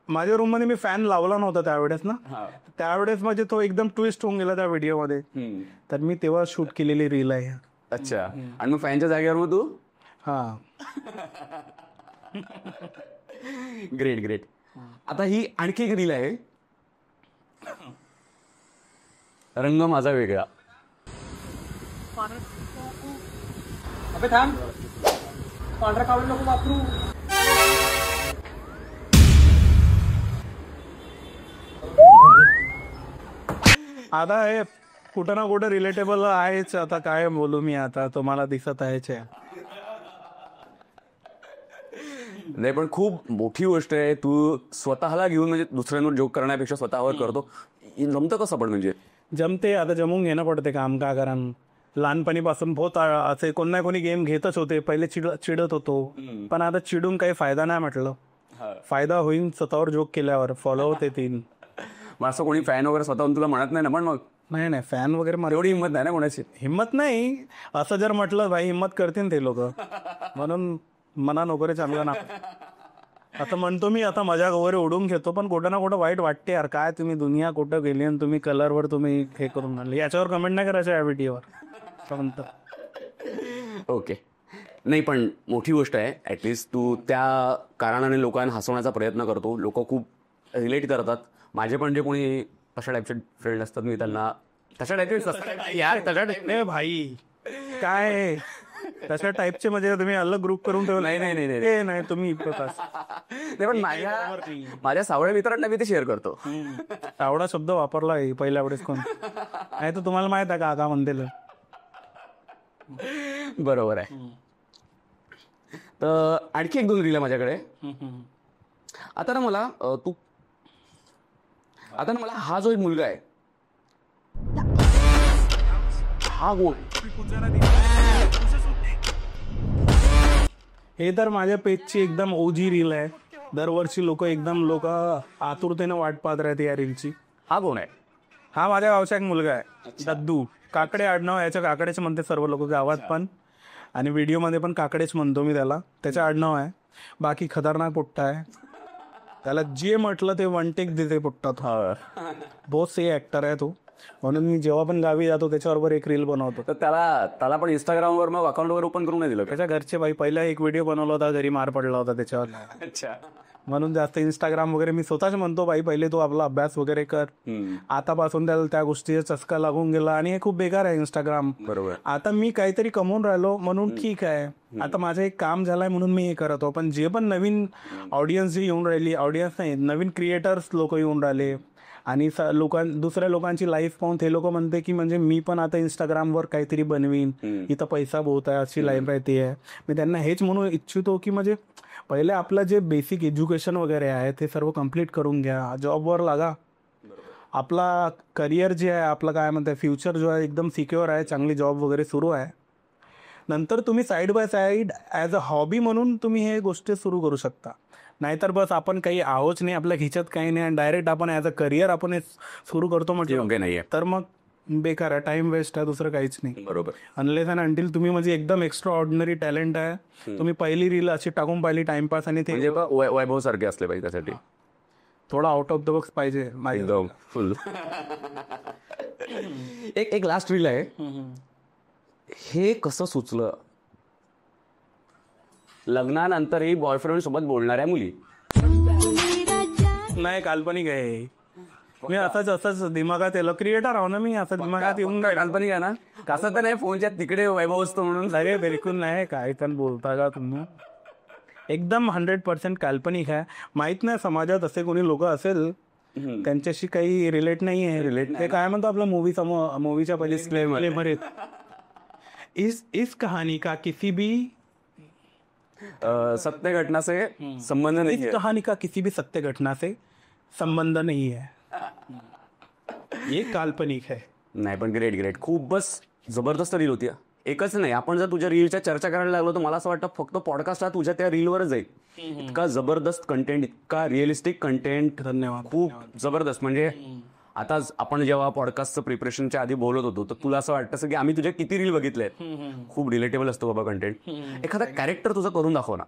माझ्या रूम मध्ये मी फॅन लावला नव्हता त्यावेळेस ना. त्यावेळेस म्हणजे तो एकदम ट्विस्ट होऊन गेला त्या व्हिडिओमध्ये. तर मी तेव्हा शूट केलेली रील आहे. अच्छा. आणि मग फॅनच्या जागेवर मग तू? हा. ग्रेट. आता ही आणखी एक रील आहे, रंग माझा वेगळा. अबे थांब, पांढरा कावळे नको वापरू. आता हे कुठं ना कुठं रिलेटेबल आहेच. आता काय बोलू मी, आता तुम्हाला दिसत आहेच. नाही, पण खूप मोठी गोष्ट आहे. तू स्वतःला घेऊन म्हणजे दुसऱ्यांवर जोक करण्यापेक्षा स्वतःवर करतो. जमतं कसं? पण म्हणजे जमते. आता जमून घेणं पडते काम का. कारण लहानपणीपासून बहुत असे कोण ना कोणी गेम घेतच होते. पहिले चिडत होतो, पण आता चिडून काही फायदा नाही. म्हटलं फायदा होईल स्वतःवर जोक केल्यावर, फॉलो होते तीन. मग असं कोणी फॅन वगैरे स्वतःहून तुला म्हणत नाही ना? पण मग नाही, फॅन वगैरे एवढी हिंमत नाही ना कोणाची? हिंमत नाही. असं जर म्हटलं भाई हिंमत करतील ते लोक, म्हणून मना नोकरी चांगलं ना. आता म्हणतो मी, आता मजाक वगैरे उडून घेतो, पण कुठं ना कुठं वाईट वाटते यार. काय तुम्ही दुनिया कुठं गेली आणि तुम्ही कलरवर तुम्ही हे करून आणले. याच्यावर कमेंट नाही करायचं या व्हिडिओवर. ओके. नाही, पण मोठी गोष्ट आहे. ॲटलिस्ट तू त्या कारणाने लोकांना हसवण्याचा प्रयत्न करतो. लोक खूप रिलेट करतात. माझे पण जे कोणी तशा टाईपचे फ्रेंड असतात, मी त्यांना तशा टाईपचे यार तशा टाईप भाई काय तशा टाईपचे म्हणजे तुम्ही अलग ग्रुप करून ठेवलं. नाही तुम्ही नाही, पण माझ्या सावळ्या मित्रांना मी ते शेअर करतो. सावळा शब्द वापरला पहिल्या वेळेस कोण नाही, तर तुम्हाला माहित आहे का म्हणते. बरोबर आहे. तर आणखी एक दोन रील आहे माझ्याकडे. आता ना मला हा जो एक मुलगा आहे, हा कोण? हे तर माझ्या पेजची एकदम ओजी रील आहे. दरवर्षी लोक आतुरतेनं वाट पाहत राहते या रीलची. हा कोण आहे? हा माझ्या गावचा एक मुलगा आहे, दद्दू. काकडे आडनाव याच्या, काकडेच म्हणते सर्व लोक गावात पण, आणि व्हिडिओमध्ये पण काकडेच म्हणतो मी त्याला. त्याचं आडनाव आहे. बाकी खतरनाक पोट्टा आहे. त्याला जे म्हटलं ते वन टेक देते पोट्टा. तो बहुत सही ऍक्टर आहे तो. म्हणून मी जेव्हा पण गावी जातो त्याच्याबरोबर एक रील बनवतो. तर त्याला पण इंस्टाग्रामवर मग अकाउंट वगैरे ओपन करून नाही दिलं का? त्याच्या घरचे बाई पहिला एक व्हिडिओ बनवला होता, घरी मार पडला होता त्याच्यावर. अच्छा. म्हणून जास्त इंस्टाग्राम वगैरे मी स्वतःच म्हणतो बाई पहिले तू आपला अभ्यास वगैरे कर. आतापासून त्याला त्या गोष्टीचा चस्का लागून गेला आणि हे खूप बेकार आहे इंस्टाग्राम. बरोबर. आता मी काहीतरी कमवून राहिलो म्हणून ठीक आहे, आता माझं एक काम झालंय म्हणून मी हे करतो. पण जे पण नवीन ऑडियन्स जी येऊन राहिली, ऑडियन्स नाही नवीन क्रिएटर्स लोक येऊन राहिले आणि दुसऱ्या लोकांची लाईफ पाहून ते लोक म्हणते की म्हणजे मी पण आता इंस्टाग्रामवर काहीतरी बनवीन, इथं पैसा बहुत आहे, अशी लाईफ आहे ती आहे. मी त्यांना हेच म्हणू इच्छितो की म्हणजे पहिले आपलं जे बेसिक एज्युकेशन वगैरे आहे ते सर्व कम्प्लीट करून घ्या, जॉबवर लागा. आपला करिअर जे आहे आपलं काय म्हणतात फ्युचर जो आहे एकदम सिक्युअर आहे, चांगली जॉब वगैरे सुरू आहे. नंतर तुम्ही side by side as a hobby म्हणून तुम्ही हे गोष्टी सुरू करू शकता. नाहीतर बस आपण काही आहोच नाही, आपल्या खिचत काही नाही आणि डायरेक्ट आपण ॲज अ करिअर आपण हे सुरू करतो म्हटलं नाहीये तर मग बेकार आहे, टाइम वेस्ट आहे, दुसरं काहीच नाही. बरोबर. अनलेस अँड अंटिल तुम्ही म्हणजे एकदम एक्स्ट्रा ऑर्डिनरी टॅलेंट आहे, तुम्ही पहिली रील अशी टाकून पाहिली टाइमपास आणि ते म्हणजे वैभव सारखे असले पाहिजे त्यासाठी थोडा आउट ऑफ द बॉक्स पाहिजे. एकदम फुल. एक लास्ट रील आहे, हे कसं सुचलं? लग्नानंतरही बॉयफ्रेंड सोबत बोलणाऱ्या मुली. नाही काल्पनिक आहे, मी असंच दिमागात येलं, क्रिएटर आहो ना मी, असं दिमागात येऊन काल्पनिक आहे ना, कसं तर नाही फोनच्या तिकडे वैभव असतो म्हणून. अरे बिलकुल नाही, काय पण बोलता का तुम्ही, एकदम 100% काल्पनिक आहे. माहित नाही समाजात असे कोणी लोक असेल त्यांच्याशी काही रिलेट नाही आहे. ते काय म्हणतो आपला मूवीच्या पहिले इस कहानी का किसी भी सत्य घटना से संबंध नहीं है. इस कहानी का किसी भी सत्य घटना से संबंध नहीं है, ये काल्पनिक है. नाही पण ग्रेट खूपच जबरदस्त रील होती. एकच नाही, आपण जर तुझ्या रीलच्या चर्चा करायला लागलो तर मला असं वाटतं फक्त पॉडकास्ट हा तुझ्या त्या रीलवरच जाईल. इतका जबरदस्त कंटेंट, इतका रिअलिस्टिक कंटेंट. धन्यवाद. खूप जबरदस्त. म्हणजे आता आपण जेव्हा पॉडकास्टचं प्रिपरेशनच्या आधी बोलत होतो तर तुला असं वाटतं की आम्ही तुझ्या किती रील बघितले आहेत. खूप रिलेटेबल असतो बाबा कंटेंट. एखादा कॅरेक्टर तुझं करून दाखव ना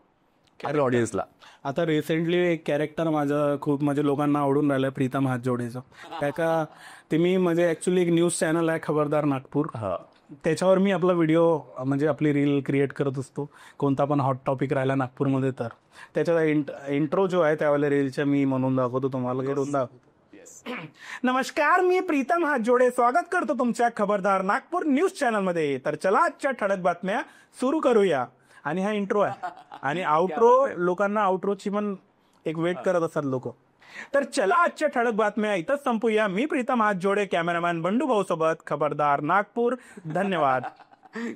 आपल्या ऑडियन्सला. आता रिसेंटली एक कॅरेक्टर माझं खूप म्हणजे लोकांना आवडून राहिलं, प्रीतम हातजोडेचं. काय का ते मी म्हणजे ऍक्च्युली एक न्यूज चॅनल आहे खबरदार नागपूर, त्याच्यावर मी आपला व्हिडिओ म्हणजे आपली रील क्रिएट करत असतो. कोणता पण हॉट टॉपिक राहिला नागपूरमध्ये तर त्याचा इंट्रो जो आहे त्यावेळेला रीलच्या मी म्हणून दाखवतो तुम्हाला. घेऊन दाखवतो. नमस्कार, मी प्रीतम हातजोडे स्वागत करतो तुमच्या खबरदार नागपूर न्यूज चॅनलमध्ये. तर चला आजच्या ठळक बातम्या सुरू करूया. आणि हा इंट्रो आहे आणि आउट्रो, लोकांना आउट्रोची पण एक वेट करत असतात लोक. तर चला आजच्या ठळक बातम्या इथंच संपूया. मी प्रीतम हातजोडे, कॅमेरामॅन बंडू भाऊ सोबत, खबरदार नागपूर. धन्यवाद.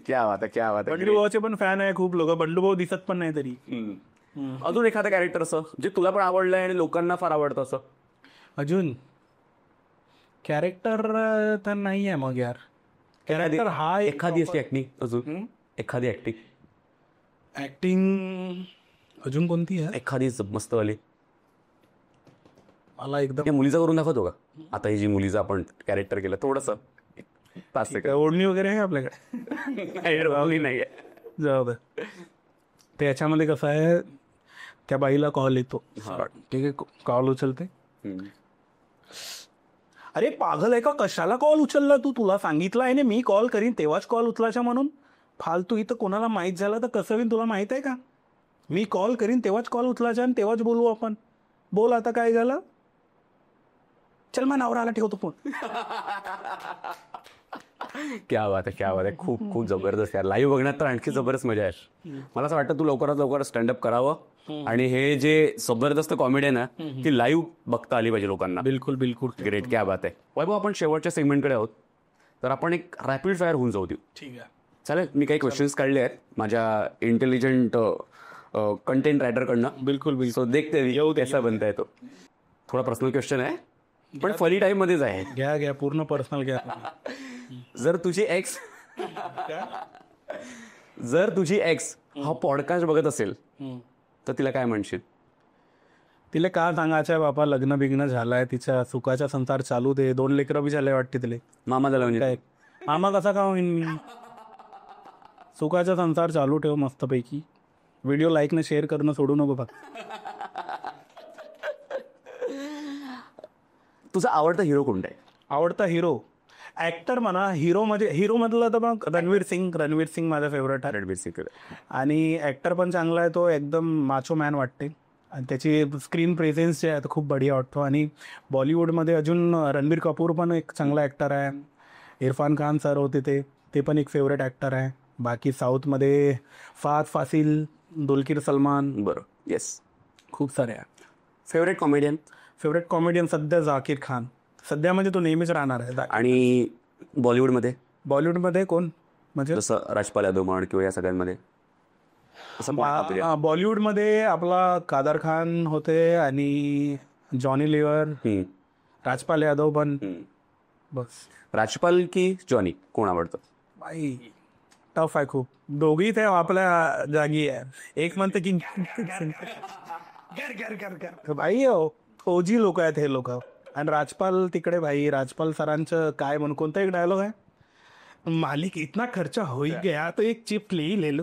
क्या बात आहे. बंडू भाऊचे पण फॅन आहे खूप लोक, बंडू भाऊ दिसत पण नाही तरी. अजून एखादं कॅरेक्टर असं जे तुला पण आवडलंय आणि लोकांना फार आवडतं असं? अजून कॅरेक्टर तर नाही आहे मग यार. कॅरेक्टर हा एखादी अशी ऍक्टिंग, अजून एखादी ऍक्टिंग अजून कोणती आहे एखादी मस्त वाली मला एकदम. या मुलीचा करून दाखवतो का आता? ही जी मुलीचं आपण कॅरेक्टर केलं थोडस 5 सेकंड. ओढणी वगैरे आहे आपल्याकडे? नाही जाऊ दे. ते याच्यामध्ये कसं आहे, त्या बाईला कॉल येतो, ठीक आहे, कॉल उचलते. अरे पागल आहे का, कशाला कॉल उचलला तू? तुला सांगितलं आहे ना मी कॉल करीन तेव्हाच कॉल उचलायचा म्हणून. फालतू इथं कोणाला माहीत झालं तर कसं होईल तुला माहित आहे का? मी कॉल करीन तेव्हाच कॉल उचलायचा आणि तेव्हाच बोलू आपण. बोल आता काय झालं? चल मग नवराला ठेवतो फोन. क्या बात आहे. खूप जबरदस्त यार. लाईव्ह बघण्यात तर आणखी जबरदस्त मजा आहे. मला असं वाटतं तू लवकरात लवकर स्टँडअप करावं आणि हे जे जबरदस्त कॉमेडी आहे ना ती लाईव्ह बघता आली पाहिजे लोकांना. बिलकुल. ग्रेट, क्या बात आहे. वैभव, आपण शेवटच्या सेगमेंटकडे आहोत तर आपण एक रॅपिड फायर होऊन जाऊ देऊ. ठीक आहे, चालेल. मी काही क्वेश्चन्स काढले आहेत माझ्या इंटेलिजंट कंटेंट रायटरकडनं. बिलकुल. सो देखते येऊ कैसा बनता येतो. थोडा पर्सनल क्वेश्चन आहे पण फनी टाईम मध्येच आहे. घ्या पूर्ण पर्सनल घ्या. जर तुझी एक्स हा पॉडकास्ट बघत असेल तर तिला काय म्हणशील? तिला का सांगायचंय बाबा, लग्न बिग्न झालाय, तिच्या सुखाचा संसार चालू दे. 2 लेकरं बी झाले वाटते तिला. मामा झाला म्हणजे काय मामा कसा का होईन मी? सुखाचा संसार चालू ठेव मस्तपैकी. व्हिडिओ लाईक ने शेअर करणं सोडू नको फक्त. तुझा आवडता हिरो कोणता आहे? आवडता हिरो ऍक्टर म्हणा, हिरो मधलं तर मग रणवीर सिंग माझा फेवरेट आहे. रणवीर सिंग. आणि ऍक्टर पण चांगला आहे तो, एकदम माचो मॅन वाटते आणि त्याची स्क्रीन प्रेझेन्स जे आहे तो खूप बढिया वाटतो. आणि बॉलिवूडमध्ये अजून रणबीर कपूर पण एक चांगला ॲक्टर आहे. इरफान खान सर होते ते पण एक फेवरेट ॲक्टर आहे. बाकी साऊथमध्ये फहद फासिल, दुलकीर सलमान, बरं. येस. खूप सारे आहे. फेवरेट कॉमेडियन सध्या झाकीर खान, सध्या म्हणजे तो नेहमीच राहणार आहे. आणि बॉलिवूडमध्ये कोण म्हणजे जसं राजपाल यादव म्हण किंवा या सगळ्यांमध्ये बॉलिवूडमध्ये आपला कादर खान होते आणि जॉनी लिव्हर, राजपाल यादव पण. बस. राजपाल की जॉनी कोण आवडतं? बाई टफ आहे खूप, दोघी ते आपल्या जागी आहे. एक म्हणते की भाई ओजी लोक आहेत हे लोक. आणि राजपाल तिकडे भाई, राजपाल सरांचं काय म्हणून कोणता एक डायलॉग आहे, मालिक इतना खर्चा हो ही गया तो एक चिप ले लो.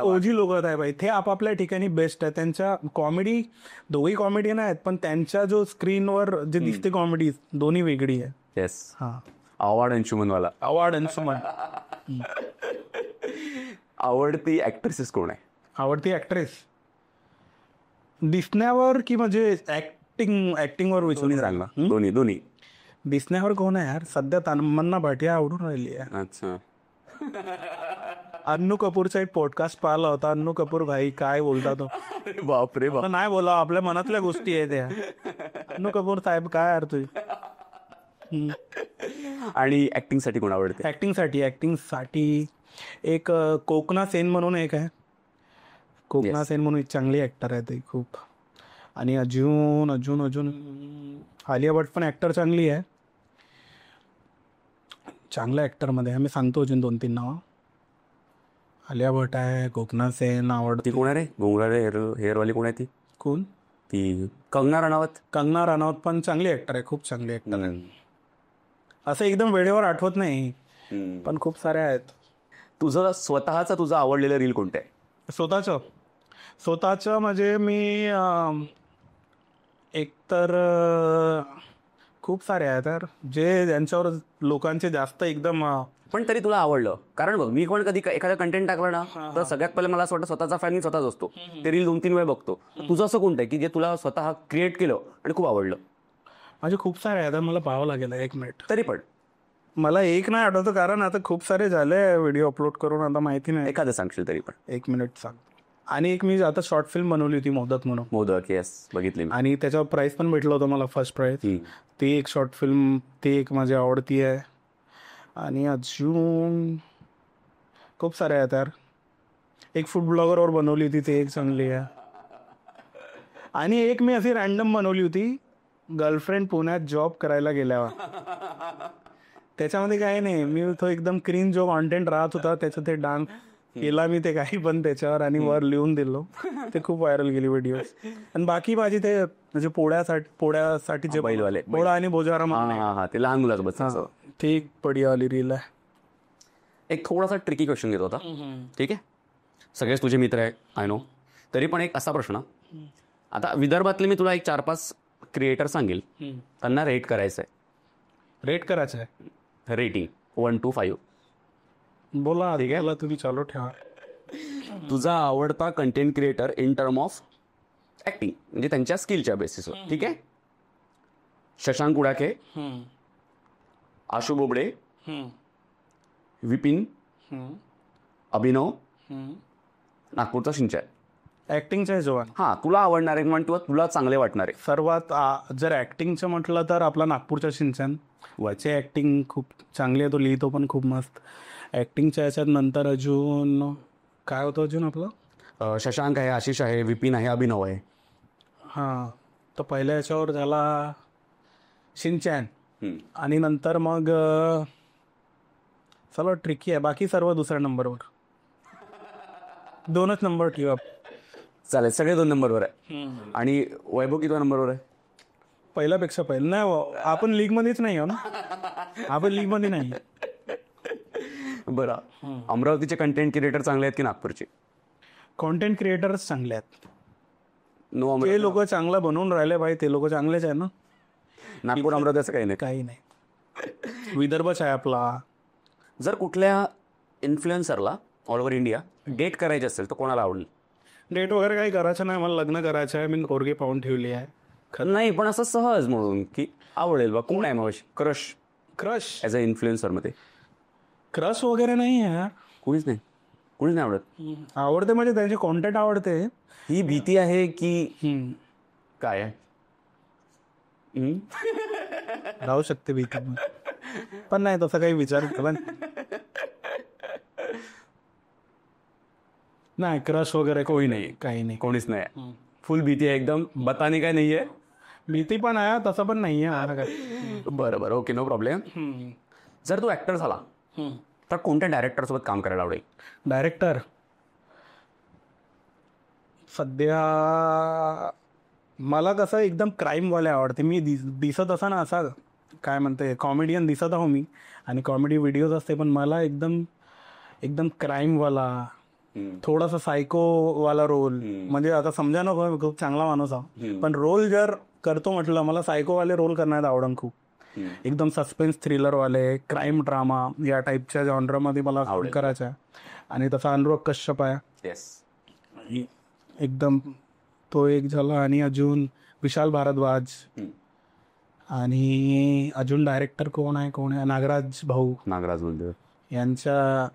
ओजी लोक आहे भाई, ते आपापल्या ठिकाणी बेस्ट आहे. त्यांच्या कॉमेडी, दोघी कॉमेडियन आहेत पण त्यांच्या जो स्क्रीनवर जे दिसते कॉमेडी दोन्ही वेगळी आहे. येस. हा, अवॉर्ड अंशुमनवाला. अवॉर्ड अंशुमन. आवडती ऍक्ट्रेसेस कोण आहे? आवडती ऍक्ट्रेस दिसण्यावर की म्हणजे ऍक्टिंगवर विचारून सांगा. दोन्ही. दिसण्यावर कोण आहे यार सध्या? तमन्ना भाटिया आवडून राहिली आहे. अच्छा. अन्नू कपूरचा एक पॉडकास्ट पाहिला होता. अन्नू कपूर भाई काय बोलता तो, बापरे बाप. नाही बोला, आपल्या मनातल्या गोष्टी आहेत त्या. अन्नू कपूर साहेब काय यार तुझी. आणि ऍक्टिंग साठी कोण आवडते? ऍक्टिंग साठी एक कोकणा सेन म्हणून एक आहे. कोकणा सेन म्हणून एक चांगली ऍक्टर आहे ती खूप. आणि अजून आलिया भट पण ऍक्टर चांगली आहे. चांगल्या ऍक्टरमध्ये आम्ही सांगतो अजून 2-3 नाव. आलिया भट आहे, कोकणा सेन आवडती. कोण आहे रे घोंगराळे हेअरवाली कोण आहे ती? कोण? ती कंगना रनावत पण चांगली ऍक्टर आहे, खूप चांगली ऍक्टर आहे. असं एकदम वेळेवर आठवत नाही पण खूप सारे आहेत. तुझं तुझं आवडलेलं रील कोणतं आहे? स्वतःचं म्हणजे मी एकतर खूप सारे आहेत तर जे ज्यांच्यावर लोकांचे जास्त एकदम पण तरी तुला आवडलं. कारण बघ, मी पण कधी एखादा कंटेंट टाकला ना तर सगळ्यात पहिले मला असं वाटतं स्वतःचा फॅन मी स्वतःच असतो. ते रील 2-3 वेळा बघतो. तुझं असं कोणतं आहे की जे तुला स्वतः क्रिएट केलं आणि खूप आवडलं? माझे खूप सारे आहेत, मला पाहावं लागेल 1 मिनिट. तरी पण मला एक नाही आठवतं कारण आता खूप सारे झाले व्हिडिओ अपलोड करून, आता माहिती नाही. एखादं सांगशील तरी पण? 1 मिनिट सांग. आणि एक मी आता शॉर्ट फिल्म बनवली होती मोदक म्हणून. मोदक. येस, बघितली. आणि त्याच्यावर प्राईज पण भेटलं होतं मला, फर्स्ट प्राईज. ती एक शॉर्ट फिल्म, ती एक माझी आवडती आहे. आणि अजून खूप सारे आहेत यार. एक फूड ब्लॉगरवर बनवली होती, ती एक चांगली आहे. आणि एक मी अशी रॅन्डम बनवली होती, गर्लफ्रेंड पुण्यात जॉब करायला गेल्यावर. त्याच्यामध्ये काही नाही, मी तो एकदम क्रीन जो कॉन्टेंट राहत होता त्याचं ते डान्स केला मी, ते काही पण त्याच्यावर आणि वर लिहून दिलो. ते खूप व्हायरल गेली व्हिडिओ. आणि बाकी माझी ते म्हणजे पोळ्यासाठी जे बैलवाले, पोळा आणि बोजारा, ते लहान मुलाचं बस, ते एक बढिया आली रील आहे. एक थोडासा ट्रिकी क्वेश्चन घेतो होता, ठीक आहे? सगळेच तुझे मित्र आहे, आय नो. तरी पण एक असा प्रश्न, आता विदर्भातले मी तुला एक 4-5 क्रिएटर सांगेल, त्यांना रेट करायचं आहे. रेट करायचं आहे? Rating 1 to 5. बोला. ठीक आहे, तुम्ही चालू ठेवा. तुझा आवडता content creator in term of acting, म्हणजे त्यांच्या स्किलच्या बेसिसवर, ठीक आहे? शशांक उडाखे, आशू बोबडे, विपिन, अभिनव, नागपूरचा शिंचाय. ऍक्टिंगच्या हिशोबाने हा, तुला आवडणारे किंवा तुला चांगले वाटणारे सर्वात जर ऍक्टिंगचं म्हटलं तर आपला नागपूरचा शिंचन. वाचे ऍक्टिंग खूप चांगली आहे, तो लिहितो पण खूप मस्त. ऍक्टिंगच्या याच्यात नंतर अजून काय होतं, अजून आपलं शशांक आहे, आशिष आहे, विपिन आहे, अभिनव आहे. हां, तर पहिल्या याच्यावर झाला शिंचॅन. आणि नंतर मग चला ट्रिकी आहे, बाकी सर्व दुसऱ्या नंबरवर. 2च नंबर ठेवा. चालेल, सगळे 2 नंबरवर आहे. आणि वैभव किती नंबरवर आहे? पहिल्यापेक्षा पहिलं नाही, आपण लीगमध्येच नाही आहो ना, आपण लीगमध्ये नाही. बरं, अमरावतीचे कंटेंट क्रिएटर चांगले आहेत की नागपूरचे? कॉन्टेंट क्रिएटरच चांगले आहेत. नो, ते लोक चांगलं बनवून राहिले भाई, ते लोक चांगलेच आहे ना. नागपूर अमरावती असं काही नाही. काही नाही. विदर्भच आहे आपला. जर कुठल्या इन्फ्लुएन्सरला ऑल ओव्हर इंडिया डेट करायची असेल तर कोणाला आवडेल? डेट वगैरे काही करायचं नाही, मला लग्न करायचं आहे, मी पोरगी पाहून ठेवली आहे. नाही, पण असं सहज म्हणून की आवडेल बा, कोण आहे मग क्रश क्रश ॲज अ इन्फ्लुएन्सरमध्ये? क्रश वगैरे नाही आहे. कोणीच नाही आवडत. आवडते म्हणजे त्यांचे कॉन्टेंट आवडते. ही भीती आहे की काय आहे? राहू शकते भीती पण नाही तसं काही विचार केला नाही. क्रश वगैरे कोणी नाही, काही नाही. कोणीच नाही. फुल भीती आहे एकदम. बताने काय नाही आहे. भीती पण आहे, तसं पण नाही आहे. बरं ओके, नो प्रॉब्लेम. जर तू ॲक्टर झाला तर कोणत्या डायरेक्टरसोबत काम करायला आवडेल? डायरेक्टर सध्या मला कसं एकदम क्राईमवाले आवडते. मी दिसत असा ना असा काय म्हणते कॉमेडियन दिसत आहो मी, आणि कॉमेडी व्हिडिओज असते, पण मला एकदम क्राईमवाला, थोडासा सायकोवाला रोल. म्हणजे आता समजा नको खूप चांगला माणूस आहो, पण रोल जर करतो म्हटलं मला सायकोवाले रोल करण्यात आवडन खूप. एकदम सस्पेन्स थ्रिलरवाले, क्राईम ड्रामा या टाईपच्या जॉनरमध्ये मला करायचं आहे. आणि तसा अनुराग कश्यप आहे एकदम, तो एक झाला. आणि अजून विशाल भारद्वाज, आणि अजून डायरेक्टर कोण आहे नागराज भाऊ. नागराज बोलतो यांच्या.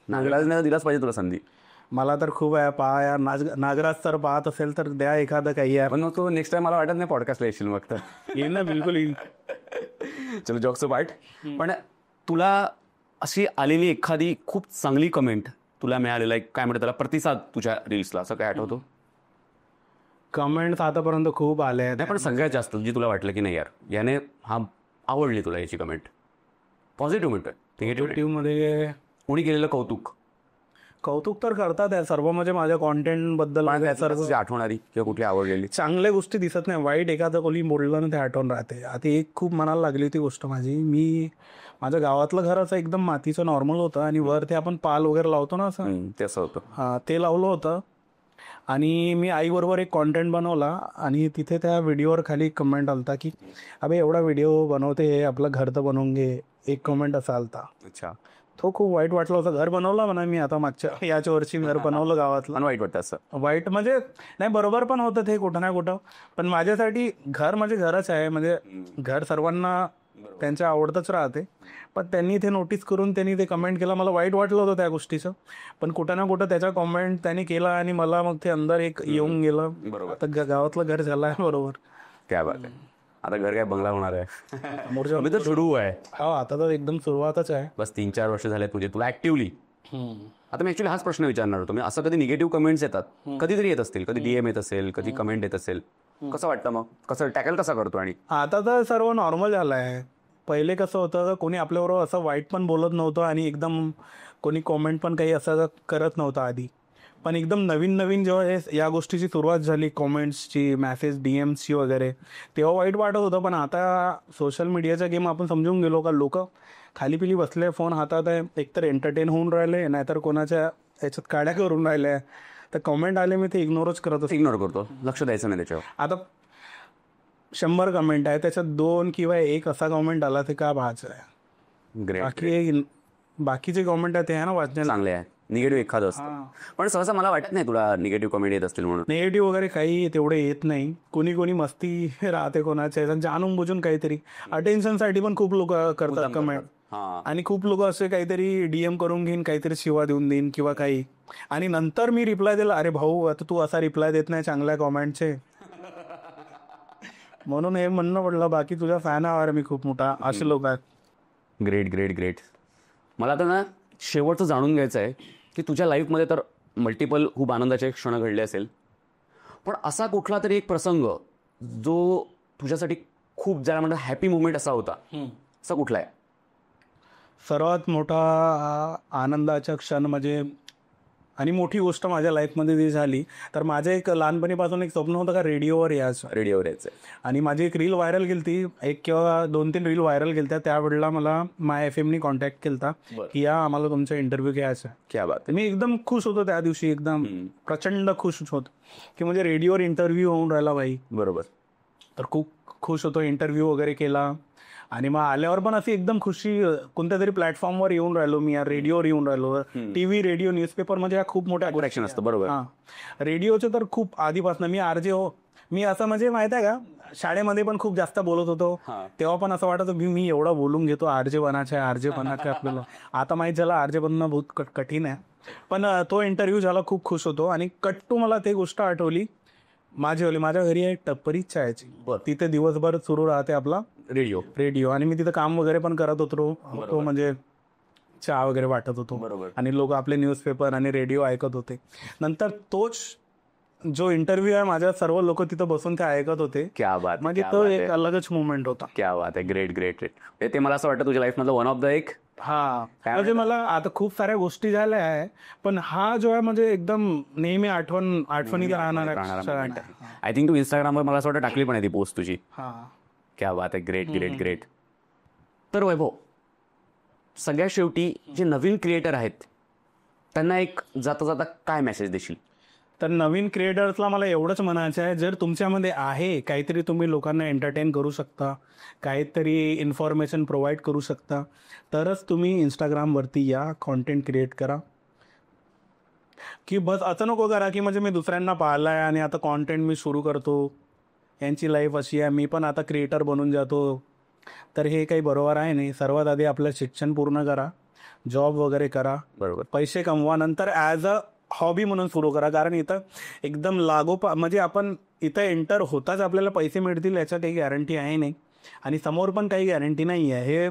नागराजने दिलाच पाहिजे तुला संधी. मला तर खूप आहे, पहा यार नागराज तर पाहत असेल तर द्या एखादं काही यार. पण मग तो नेक्स्ट टाइम मला वाटत नाही पॉडकास्टला येशील मग तर. येईल ना, बिलकुल येईल. चलो जॉक्स पार्ट. पण तुला अशी आलेली एखादी खूप चांगली कमेंट तुला मिळालेला एक काय म्हणतात त्याला प्रतिसाद तुझ्या रील्सला, असं काय आठवतो? कमेंट्स आतापर्यंत खूप आले आहेत. नाही, पण सगळ्यात जास्त जी तुला वाटलं की नाही यार याने आवडली तुला याची कमेंट, पॉझिटिव्ह म्हणतोय, निगेटिव्ह मध्ये कोणी केलेलं कौतुक तर करतात आहे सर्व. म्हणजे माझ्या कॉन्टेंट बद्दल सर्व आठवणारी किंवा कुठली आवडलेली चांगल्या गोष्टी दिसत नाही, वाईट एखादं कोणी बोललं ना ते आठवण राहते. आता एक खूप मनाला लागली होती गोष्ट माझी. माझ्या गावातलं घर असं एकदम मातीचं नॉर्मल होतं, आणि वर ते आपण पाल वगैरे लावतो ना असं, तसं होतं. हां, ते लावलं होतं. आणि मी आईबरोबर एक कॉन्टेंट बनवला, आणि तिथे त्या व्हिडिओवर खाली कमेंट आलता की अबे एवढा व्हिडिओ बनवते, आपलं घर तर बनवून घे, एक कमेंट असा आलता. अच्छा. तो खूप वाईट वाटलं होतं. घर बनवलं म्हणा मी, आता मागच्या याच वर्षी घर बनवलं गावातलं. वाईट वाटतं असं? वाईट म्हणजे नाही, बरोबर पण होतं ते कुठं ना कुठं, पण माझ्यासाठी घर म्हणजे घरच आहे. म्हणजे घर सर्वांना त्यांच्या आवडतच राहते, पण त्यांनी ते नोटीस करून त्यांनी ते कमेंट केलं. मला वाईट वाटलं होतं त्या गोष्टीचं, पण कुठं ना कुठं त्याचा कमेंट त्यांनी केला, आणि मला मग ते अंदर एक येऊन गेलं. बरोबर. आता गावातलं घर झालं आहे. बरोबर. क्या बात आहे. आता घर काय बंगला होणार आहे? मी तर सुरू आहे. हो, आता तर एकदम सुरुवातच आहे. बस 3-4 वर्ष झाले तुझे तुला ऍक्टिव्हली. आता मी ऍक्च्युली हाच प्रश्न विचारणार होतो. मी असं कधी निगेटिव्ह कमेंट्स येतात, कधीतरी येत असतील, कधी डीएम येत असेल, कधी कमेंट येत असेल, कसं वाटतं मग? कसं टॅकल कसा करतो? आणि आता तर सर्व नॉर्मल झालं आहे. पहिले कसं होतं, कोणी आपल्याबरोबर असं वाईट पण बोलत नव्हतं, आणि एकदम कोणी कॉमेंट पण काही असं करत नव्हतं आधी. पण एकदम नवीन जेव्हा या गोष्टीची सुरुवात झाली, कॉमेंट्सची, मेसेज डीएम्सची वगैरे, तेव्हा वाईट वाटत होतं. पण आता सोशल मीडियाचा गेम आपण समजून गेलो का लोक खाली पिली बसले, फोन हातात आहे, एकतर एंटरटेन होऊन राहिले, नाहीतर कोणाच्या याच्यात काड्या करून राहिल्या. तर कमेंट आले मी ते इग्नोरच करतो, लक्ष द्यायचं नाही त्याच्यावर. आता 100 कमेंट आहे, त्याच्यात 2 किंवा 1 असा कमेंट आला ते का पाहायचं आहे. बाकीचे कमेंट आहे ते आहे ना वाचण्याला चांगले आहे. निगेटिव्ह एखादं असतं, पण सहसा मला वाटत नाही तुला निगेटिव्ह कमेंट येत असतील म्हणून. निगेटिव्ह वगैरे काही तेवढे येत नाही. कोणी मस्ती राहते कोणाच्या, जाणून बुजून काहीतरी अटेन्शनसाठी पण खूप लोक करतात कमेंट. आणि खूप लोक असे काहीतरी डीएम करून घेईन, काहीतरी शिवा देऊन देईन किंवा काही, आणि नंतर मी रिप्लाय दिला, अरे भाऊ आता तू असा रिप्लाय देत नाही चांगल्या कॉमेंटचे, म्हणून हे म्हणणं पडलं. बाकी तुझा फॅन आहे मी खूप मोठा, असे लोक आहेत. ग्रेट. मला आता ना शेवटचं जाणून घ्यायचं आहे की तुझ्या लाईफमध्ये तर मल्टिपल खूप आनंदाचे क्षण घडले असेल, पण असा कुठला तरी एक प्रसंग जो तुझ्यासाठी खूप ज्याला म्हणतात हॅपी मुवमेंट असा होता, असा कुठला आहे? सर्वात मोठा आनंदाचा क्षण म्हणजे, आणि मोठी गोष्ट माझ्या लाईफमध्ये जी झाली, तर माझं एक लहानपणीपासून एक स्वप्न होतं का रेडिओवर यायचं. आणि माझी एक रील व्हायरल गेली ती, 1 किंवा 2-3 रील व्हायरल गेल्या. त्यावेळेला मला माय FM नी कॉन्टॅक्ट केलता की या आम्हाला तुमचा इंटरव्ह्यू घ्यायचा. क्या बात. मी एकदम खुश होतो त्या दिवशी, एकदम प्रचंड खुश होतो की म्हणजे रेडिओवर इंटरव्ह्यू होऊन राहिला बाई. बरोबर. तर खूप खुश होतो. इंटरव्ह्यू वगैरे केला, आणि मग आल्यावर पण अशी एकदम खुशी, कोणत्या तरी प्लॅटफॉर्मवर येऊन राहिलो मी, या रेडिओवर येऊन राहिलो. टीव्ही, रेडिओ, न्यूजपेपर म्हणजे या खूप मोठ्या ऍक्शन असतं. बरोबर. हा, रेडिओचं तर खूप आधीपासून मी आरजे हो. मी असं म्हणजे माहित आहे का, शाळेमध्ये पण खूप जास्त बोलत होतो. तेव्हा पण असं वाटत मी एवढं बोलून घेतो, आरजे बनायचं आहे, आरजे बनायचं आहे आपल्याला. आता माहित झालं आरजे बनणं बहुत कठीण आहे. पण तो इंटरव्ह्यू झाला, खूप खुश होतो. आणि कट्टू मला ते गोष्ट आठवली, माझ्या घरी एक टप्परी चायची, तिथे दिवसभर सुरू राहते आपला रेडिओ. आणि मी तिथं काम वगैरे पण करत होतो, म्हणजे चहा वगैरे वाटत होतो. आणि लोक आपले न्यूजपेपर आणि रेडिओ ऐकत होते. नंतर तोच जो इंटरव्ह्यू आहे, माझ्या सर्व लोक तिथं बसून ते ऐकत होते. क्या बात, म्हणजे तो एक अलगच मुवमेंट होता. क्या बात आहे. Great great great. ते मला असं वाटतं तुझ्या लाईफ मधलं वन ऑफ द एक. हा, म्हणजे मला आता खूप साऱ्या गोष्टी झाल्या आहे, पण हा जो आहे म्हणजे एकदम नेहमी आठवणीत राहणार आहे. आय थिंक तू इंस्टाग्रामवर मला असं वाटतं टाकली पण आहे ती पोस्ट तुझी. हा, क्या बात आहे. Great great great. तर वैभव, सगळ्यात शेवटी जे नवीन क्रिएटर आहेत त्यांना एक जाता जाता काय मेसेज देशील? तर नवीन क्रिएटर्सला मला एवढंच म्हणायचं आहे, जर तुमच्यामध्ये आहे काहीतरी, तुम्ही लोकांना एंटरटेन करू शकता, काहीतरी इन्फॉर्मेशन प्रोव्हाइड करू शकता, तरच तुम्ही इंस्टाग्रामवरती या, कॉन्टेंट क्रिएट करा. की बस असं नको करा की म्हणजे मी दुसऱ्यांना पाहिलं आहे आणि आता कॉन्टेंट मी सुरू करतो, यांची लाईफ अशी आहे, मी पण आता क्रिएटर बनून जातो. तर हे काही बरोबर आहे नाही. सर्वात आधी आपलं शिक्षण पूर्ण करा, जॉब वगैरे करा, बरोबर, पैसे कमवा, नंतर ॲज अ हॉबी म्हणून सुरू करा. कारण इथं एकदम म्हणजे आपण इथं एंटर होताच आपल्याला पैसे मिळतील याच्या काही गॅरंटी आहे नाही, आणि समोर पण काही गॅरंटी नाही आहे. हे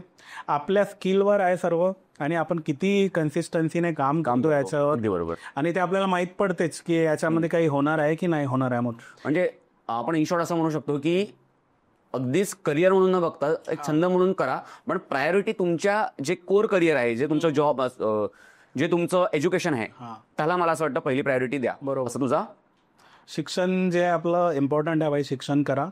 आपल्या स्किलवर आहे सर्व, आणि आपण किती कन्सिस्टन्सीने काम करतो याच्यावर. बरोबर. आणि ते आपल्याला माहीत पडतेच की याच्यामध्ये काही होणार आहे की नाही होणार आहे. म्हणजे आपण इन शॉर्ट असं म्हणू शकतो की अगदीच करिअर म्हणून न बघता एक छंद म्हणून करा, पण प्रायोरिटी तुमच्या जे कोर करिअर आहे, जे तुमचं जॉब, जे तुमचं एज्युकेशन आहे, त्याला मला असं वाटतं पहिली प्रायोरिटी द्या. बरोबर. असं तुझा शिक्षण जे आहे आपलं इम्पॉर्टंट आहे भाई. शिक्षण करा,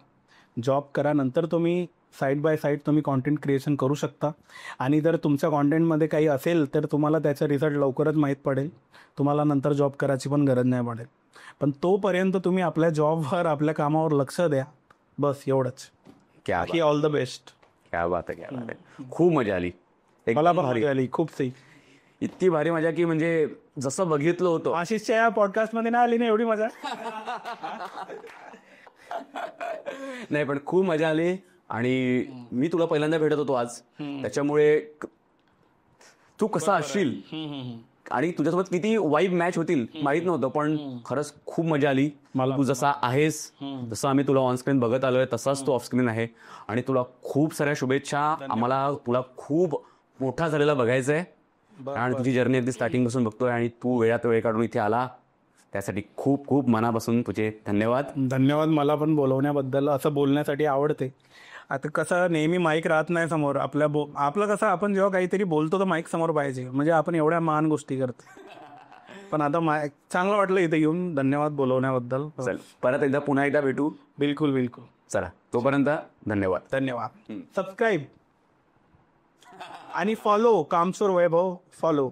जॉब करा, नंतर तुम्ही साईड बाय साईड तुम्ही कॉन्टेंट क्रिएशन करू शकता. आणि जर तुमच्या कॉन्टेंटमध्ये काही असेल तर तुम्हाला त्याचा रिझल्ट लवकरच माहीत पडेल. तुम्हाला नंतर जॉब करायची पण गरज नाही पडेल. पण तोपर्यंत तुम्ही आपल्या जॉबवर, आपल्या कामावर लक्ष द्या, बस एवढंच. क्या ऑल द बेस्ट. क्या बात आहे, क्या बात आहे. खूप मजा आली. मला पण मजा आली, खूप सही. इतकी भारी मजा की म्हणजे जसं बघितलं होतं. आशिषच्या या पॉडकास्टमध्ये नाही आली ना एवढी मजा. नाही, पण खूप मजा आली. आणि मी तुला पहिल्यांदा भेटत होतो आज, त्याच्यामुळे तू कसा असशील आणि तुझ्यासोबत किती वाईब मॅच होतील माहित नव्हतं, पण खरंच खूप मजा आली. मला तू जसा आहेस, जसं आम्ही तुला ऑनस्क्रीन बघत आलोय तसाच तू ऑफस्क्रीन आहे. आणि तुला खूप साऱ्या शुभेच्छा. आम्हाला तुला खूप मोठा झालेला बघायचंय, आणि तुझी जर्नी अगदी स्टार्टिंग पासून बघतोय, आणि तू वेळात वेळ काढून इथे आला त्यासाठी खूप खूप मनापासून तुझे धन्यवाद. धन्यवाद. मला पण बोलवण्याबद्दल. असं बोलण्यासाठी आवडते. आता कसं नेहमी माईक राहत नाही समोर आपलं कसं आपण जेव्हा काहीतरी बोलतो तर माईक समोर पाहिजे, म्हणजे आपण एवढ्या महान गोष्टी करतो. पण आता माईक चांगलं वाटलं इथे येऊन. धन्यवाद बोलवण्याबद्दल. चल, परत एकदा पुन्हा एकदा भेटू. बिलकुल बिलकुल. चला, तोपर्यंत धन्यवाद. धन्यवाद. सबस्क्राईब आणि फॉलो, कामसोर वैभव फॉलो.